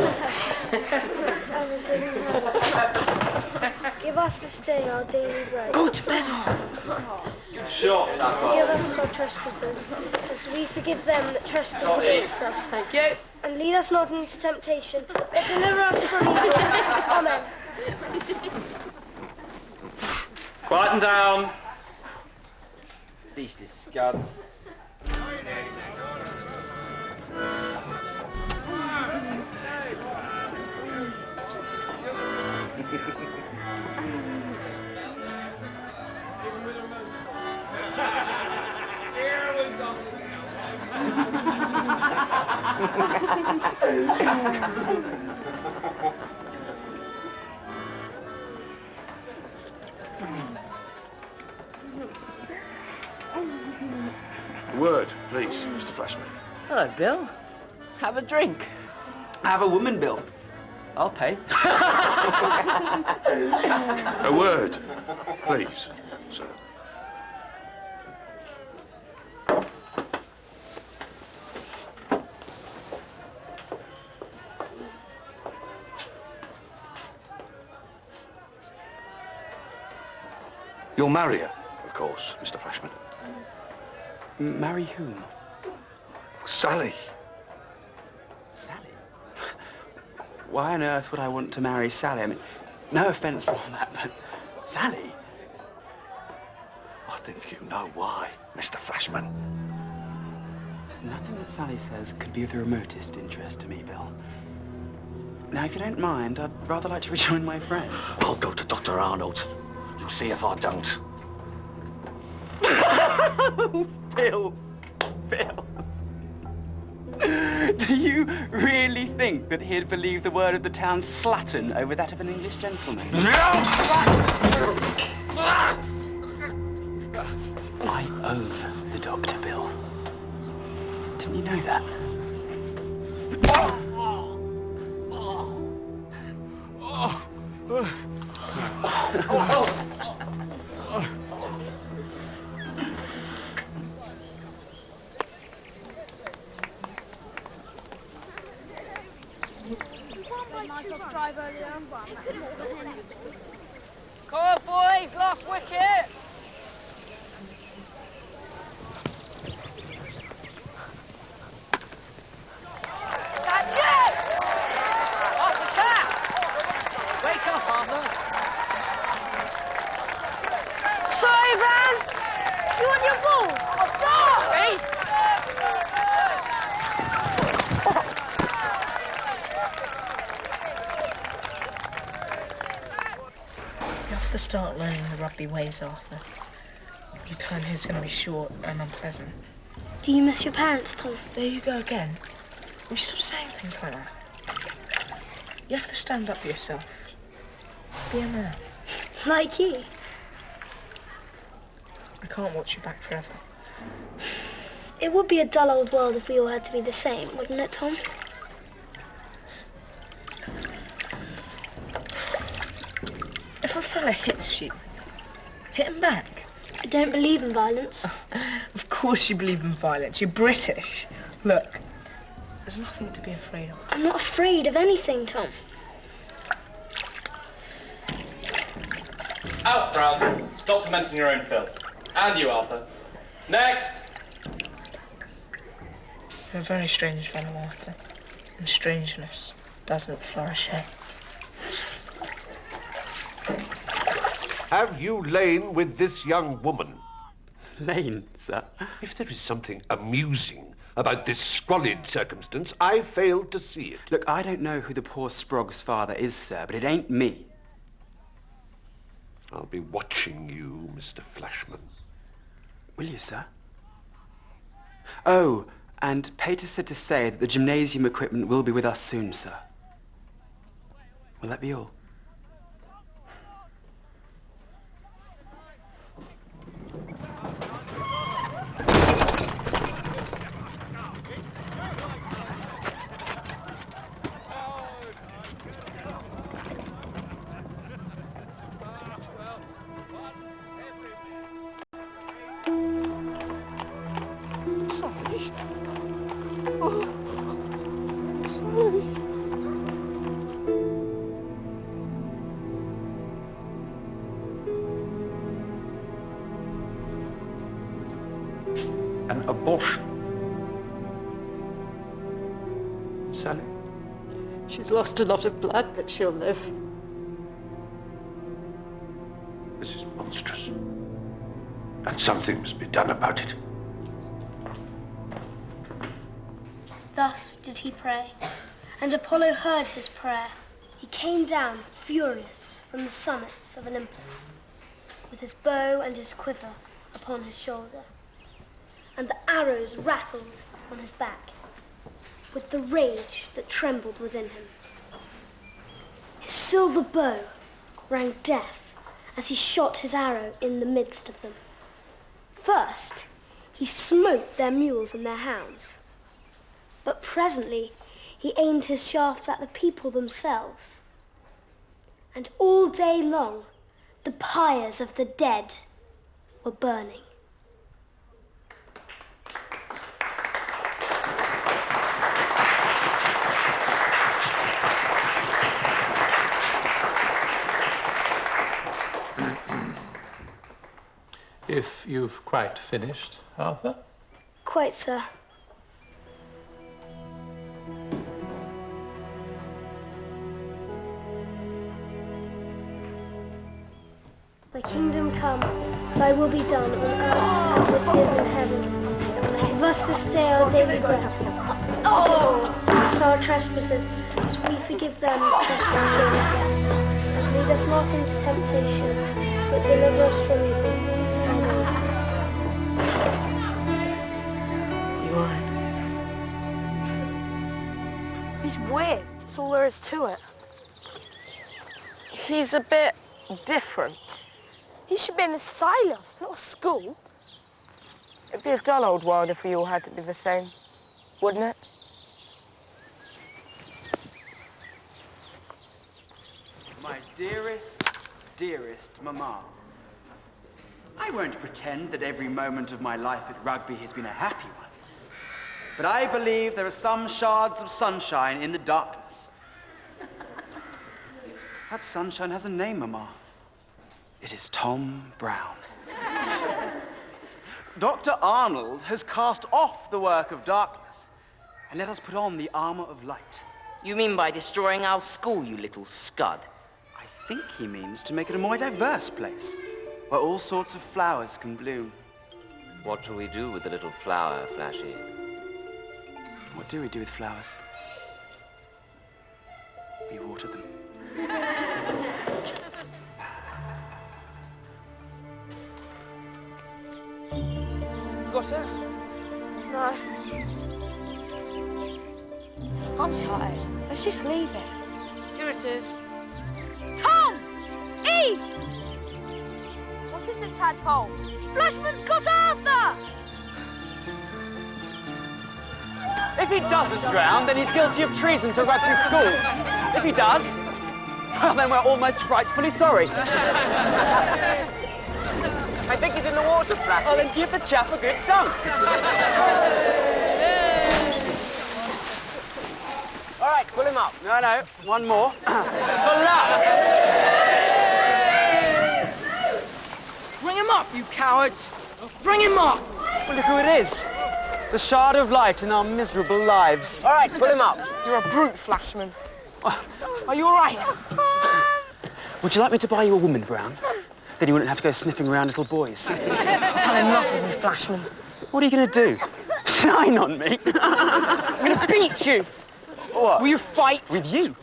as it is in heaven. Give us this day our daily bread. Go to bed, Arthur. Shut up, Forgive us our trespasses, as we forgive them that trespass against us. Thank you. And lead us not into temptation, but deliver us from evil. Amen. Quieten down. Beastly scuds. A word, please, Mr. Flashman. Hello, Bill. Have a drink. Have a woman, Bill. I'll pay. A word, please, sir. You'll marry her, of course, Mr. Flashman. Marry whom? Sally. Sally? Why on earth would I want to marry Sally? I mean, no offence and all that, but Sally? I think you know why, Mr. Flashman. Nothing that Sally says could be of the remotest interest to me, Bill. Now, if you don't mind, I'd rather like to rejoin my friends. I'll go to Dr. Arnold. You'll see if I don't. Bill. Bill. Do you really think that he'd believe the word of the town slattern over that of an English gentleman? I own the doctor, Bill. Didn't you know that? Come on, boys, last wicket. Catch it! Off the cap! Wake up, Arthur. Sorry, Van. Do you want your ball? Hey! You have to start learning the rugby ways, Arthur. Your time here's going to be short and unpleasant. Do you miss your parents, Tom? There you go again. Will you stop saying things like that? You have to stand up for yourself. Be a man. Like you. I can't watch you back forever. It would be a dull old world if we all had to be the same, wouldn't it, Tom? If a fella hits you, hit him back. I don't believe in violence. Of course you believe in violence. You're British. Look, there's nothing to be afraid of. I'm not afraid of anything, Tom. Out, Brown. Stop fermenting your own filth. And you, Arthur. Next! You're a very strange fellow, Arthur. And strangeness doesn't flourish here. Have you lain with this young woman? Lain, sir? If there is something amusing about this squalid circumstance, I failed to see it. Look, I don't know who the poor Sprog's father is, sir, but it ain't me. I'll be watching you, Mr. Flashman. Will you, sir? Oh, and Pater said to say that the gymnasium equipment will be with us soon, sir. Will that be all? Sally. Oh, Sally. An abortion. Sally? She's lost a lot of blood, but she'll live. This is monstrous. And something must be done about it. Thus did he pray, and Apollo heard his prayer. He came down, furious, from the summits of Olympus, with his bow and his quiver upon his shoulder, and the arrows rattled on his back, with the rage that trembled within him. His silver bow rang death as he shot his arrow in the midst of them. First, he smote their mules and their hounds, but presently he aimed his shafts at the people themselves. And all day long, the pyres of the dead were burning. If you've quite finished, Arthur. Quite, sir. Thy kingdom come, thy will be done on earth as it is in heaven. Give us this day our daily bread. Forgive us our trespasses, as we forgive them that trespass against us. And lead us not into temptation, but deliver us from evil. You alright? He's weird. That's all there is to it. He's a bit different. He should be in an asylum, not a school. It'd be a dull old world if we all had to be the same, wouldn't it? My dearest, dearest Mama, I won't pretend that every moment of my life at rugby has been a happy one. But I believe there are some shards of sunshine in the darkness. That sunshine has a name, Mama. It is Tom Brown. Dr. Arnold has cast off the work of darkness and let us put on the armor of light. You mean by destroying our school, you little scud? I think he means to make it a more diverse place, where all sorts of flowers can bloom. What shall we do with the little flower, Flashy? What do we do with flowers? We water them. Got it? No. I'm tired. Let's just leave it. Here it is. Tom! East! What is it, Tadpole? Flashman's got Arthur! If he doesn't drown, then he's guilty of treason to Rugby School. If he does, well, then we're almost frightfully sorry. I think he's in the water, Flash. Oh, then give the chap a good dunk. All right, pull him up. No, one more. For luck. Bring him up, you cowards! Bring him up! Well, look who it is. The shard of light in our miserable lives. All right, pull him up. You're a brute, Flashman. Are you all right? Would you like me to buy you a woman, Brown? Then you wouldn't have to go sniffing around little boys. I've had enough of you, Flashman. What are you going to do? Shine on me? I'm going to beat you. What? Will you fight? With you?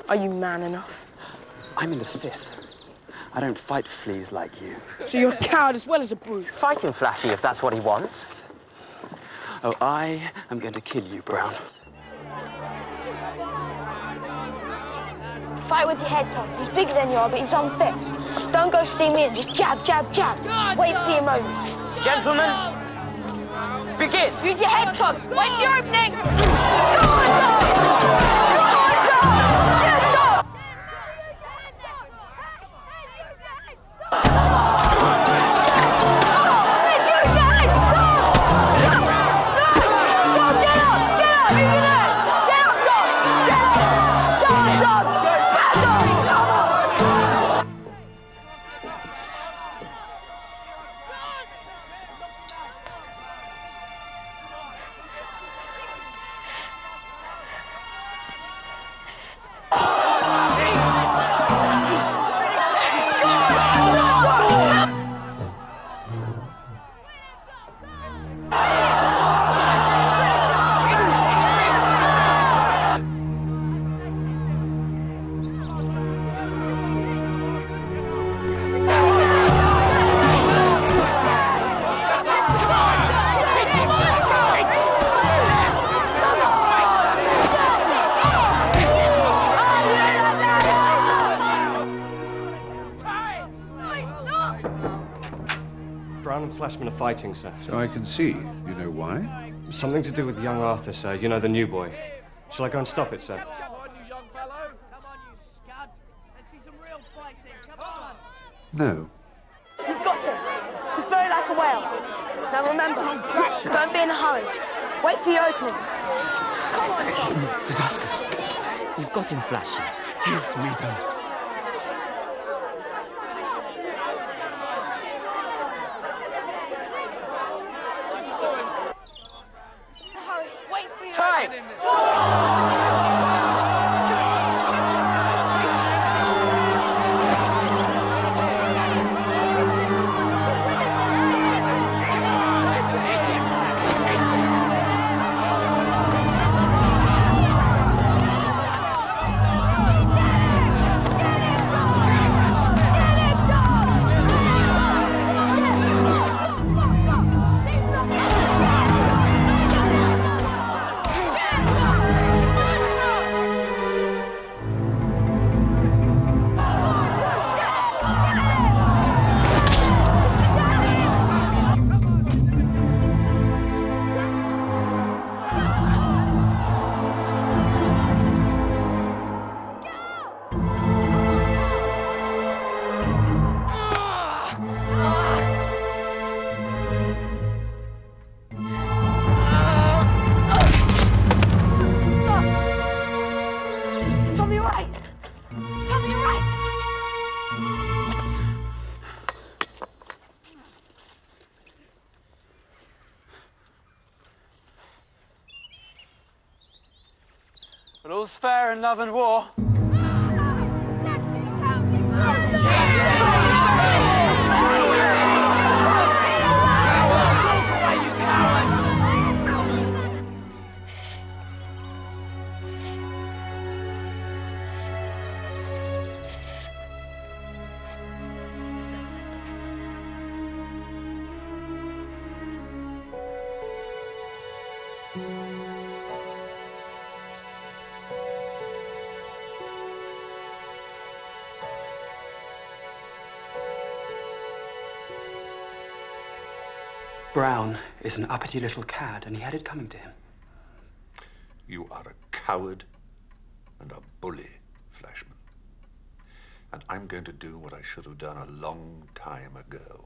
Are you man enough? I'm in the 5th. I don't fight fleas like you. So you're a coward as well as a brute. Fight him, Flashy, if that's what he wants. Oh, I am going to kill you, Brown. Fight with your head, Tom. He's bigger than you are, but he's unfit. Don't go steam in. Just jab, jab, jab. Wait for your moment. Gentlemen, begin. Use your head, Tom. Wait for your opening. Brown and Flashman are fighting, sir. So I can see. You know why? Something to do with young Arthur, sir. You know, the new boy. Shall I go and stop it, sir? No. He's got him. was buried like a whale. Now remember, don't be in a hurry. Wait for the opening. Come on, Tom. The dusters. You've got him, Flashy. Give me them. Hurry, wait for your Time! But all's fair in love and war. Brown is an uppity little cad, and he had it coming to him. You are a coward and a bully, Flashman. And I'm going to do what I should have done a long time ago.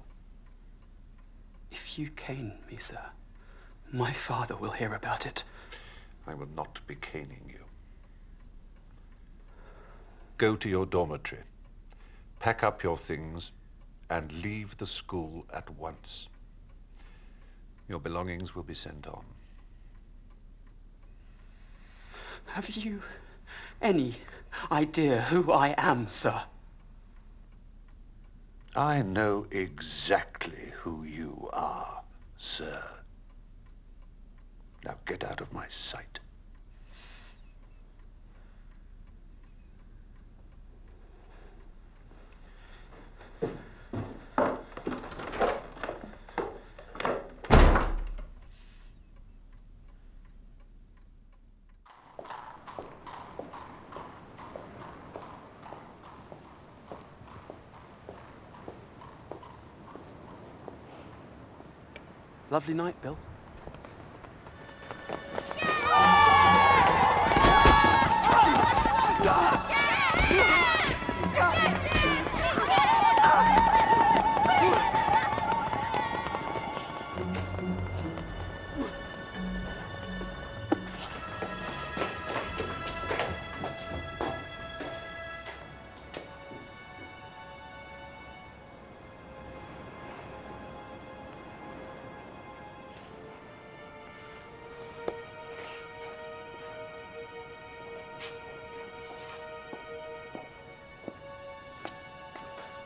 If you cane me, sir, my father will hear about it. I will not be caning you. Go to your dormitory, pack up your things, and leave the school at once. Your belongings will be sent on. Have you any idea who I am, sir? I know exactly who you are, sir. Now get out of my sight. Lovely night, Bill.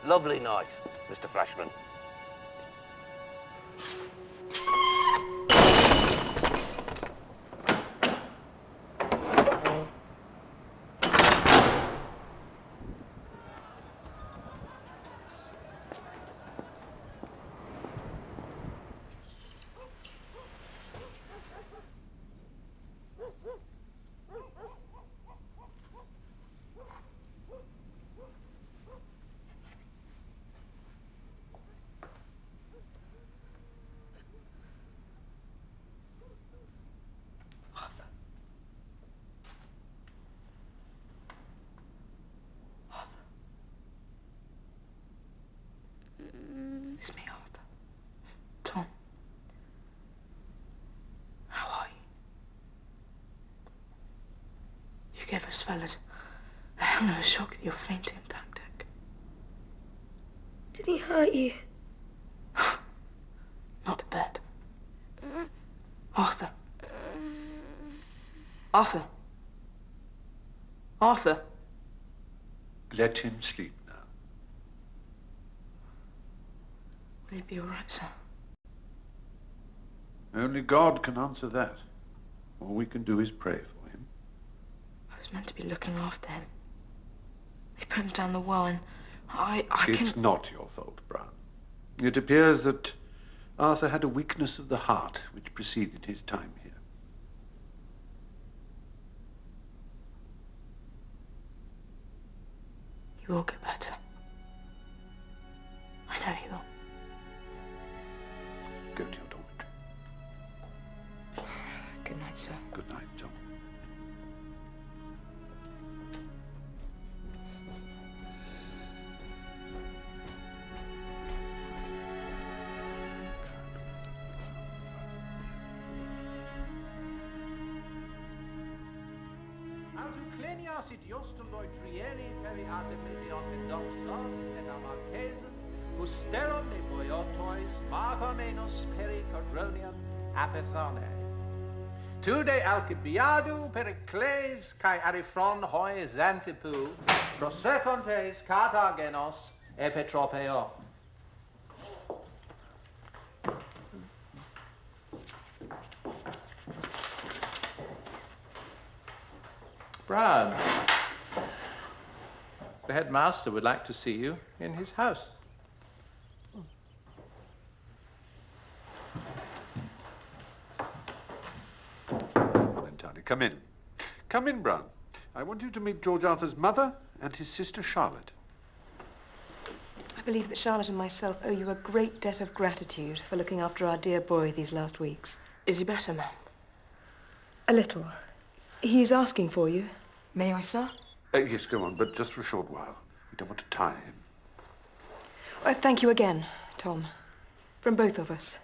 Lovely night, Mr. Flashman. those fellas. They're hell of a shock with your fainting tactic. Did he hurt you? Not a bit. Arthur. Arthur. Arthur. Let him sleep now. Will he be all right, sir? Only God can answer that. All we can do is pray for him. I was meant to be looking after him. They put him down the well and It's not your fault, Brown. It appears that Arthur had a weakness of the heart which preceded his time here. You will get better. I know you will. Go to your dormitory. Good night, sir. Good night, John. Autuclenias idiostoloi trieri peri artemision doxos et amarchesen, husteron de boiotois marcomenos peri codronium apethone. Tude Alcibiadu pericles kai arifron hoi xanthipu, prosecontes Carthagenos epitropeo. Brown, the headmaster would like to see you in his house. Entirely. Come in. Come in, Brown. I want you to meet George Arthur's mother and his sister Charlotte. I believe that Charlotte and myself owe you a great debt of gratitude for looking after our dear boy these last weeks. Is he better, ma'am? A little. He's asking for you. May I, sir? Yes, go on, but just for a short while. We don't want to tire him. Thank you again, Tom. From both of us.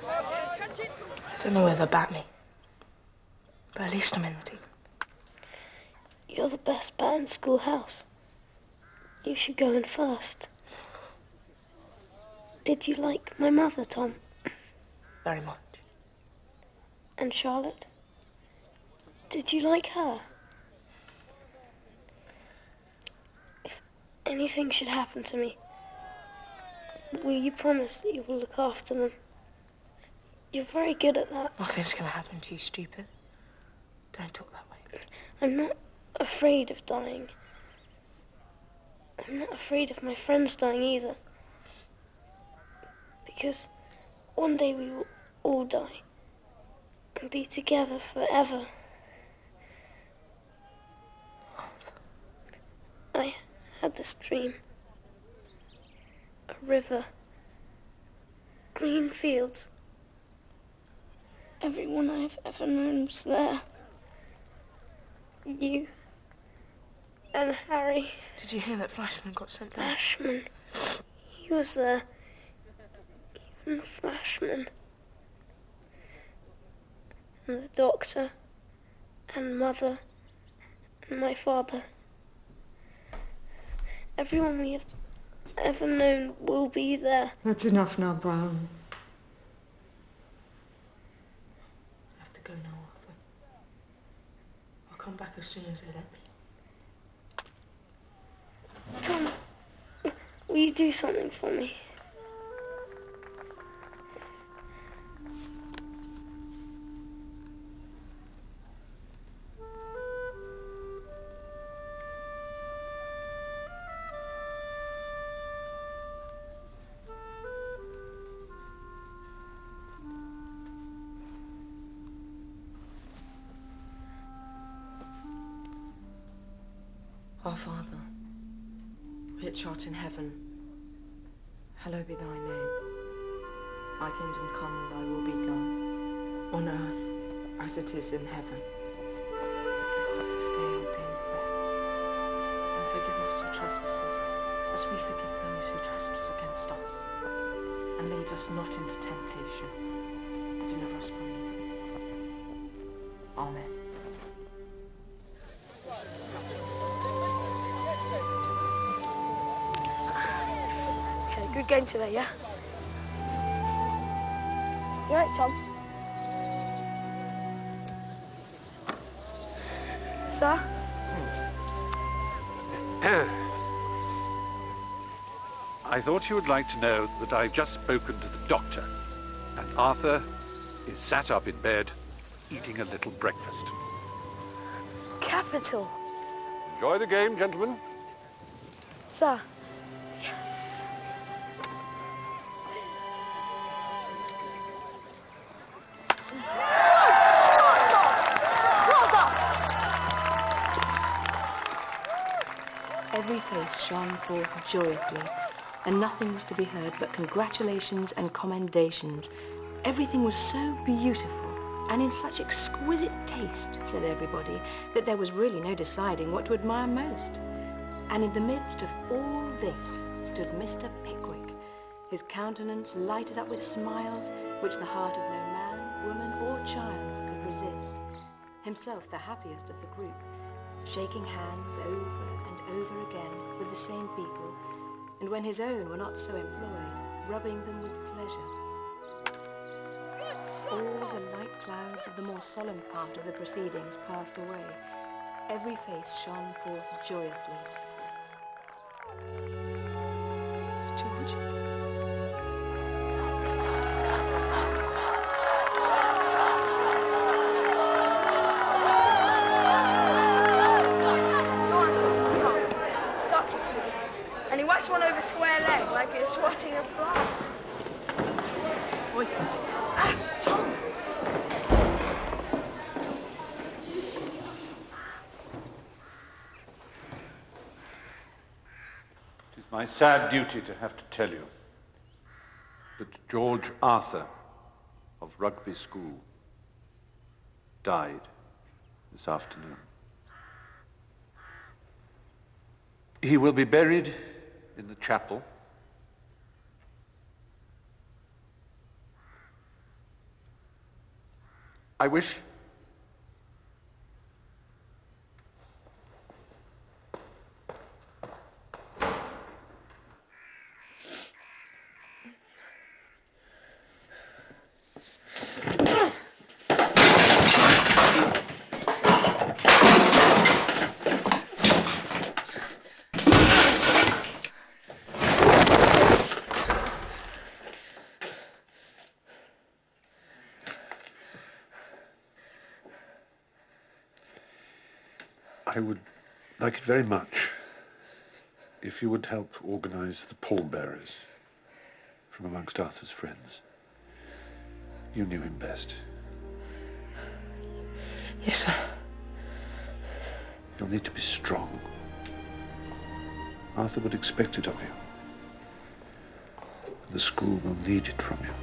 I don't know whether they'll bat me, but at least I'm in the team. You're the best bat in schoolhouse. You should go in first. Did you like my mother, Tom? Very much. And Charlotte? Did you like her? If anything should happen to me, will you promise that you will look after them? You're very good at that. Nothing's going to happen to you, stupid. Don't talk that way. I'm not afraid of dying. I'm not afraid of my friends dying either. Because one day we will all die and be together forever. I had this dream. A river, green fields. Everyone I've ever known was there. You and Harry. Did you hear that Flashman got sent down? Flashman. He was there. Even Flashman. And the doctor. And Mother. And my father. Everyone we have ever known will be there. That's enough now, Brown. I have to go now, Arthur. I'll come back as soon as they let me. Tom, will you do something for me? Our Father, which art in heaven, hallowed be thy name. Thy kingdom come, thy will be done, on earth as it is in heaven. Give us this day our daily bread, and forgive us our trespasses, as we forgive those who trespass against us. And lead us not into temptation, It's enough of us from you. Amen. Okay, good game today, yeah? You right, Tom? Sir? I thought you would like to know that I've just spoken to the doctor, and Arthur is sat up in bed, eating a little breakfast. Capital. Enjoy the game, gentlemen. Sir? Yes. Every face shone forth joyously, and nothing was to be heard but congratulations and commendations. Everything was so beautiful, and in such exquisite taste, said everybody, that there was really no deciding what to admire most. And in the midst of all this stood Mr. Pickwick, his countenance lighted up with smiles which the heart of no man, woman, or child could resist. Himself the happiest of the group, shaking hands over and over again with the same people, and when his own were not so employed, rubbing them with pleasure. All the light clouds of the more solemn part of the proceedings passed away. Every face shone forth joyously. George? And he whacks one over square leg like he was swatting a fly. Oi. Ah, Tom! It is my sad duty to have to tell you that George Arthur of Rugby School died this afternoon. He will be buried in the chapel. I wish I would like it very much if you would help organize the pallbearers from amongst Arthur's friends. You knew him best. Yes, sir. You'll need to be strong. Arthur would expect it of you. The school will need it from you.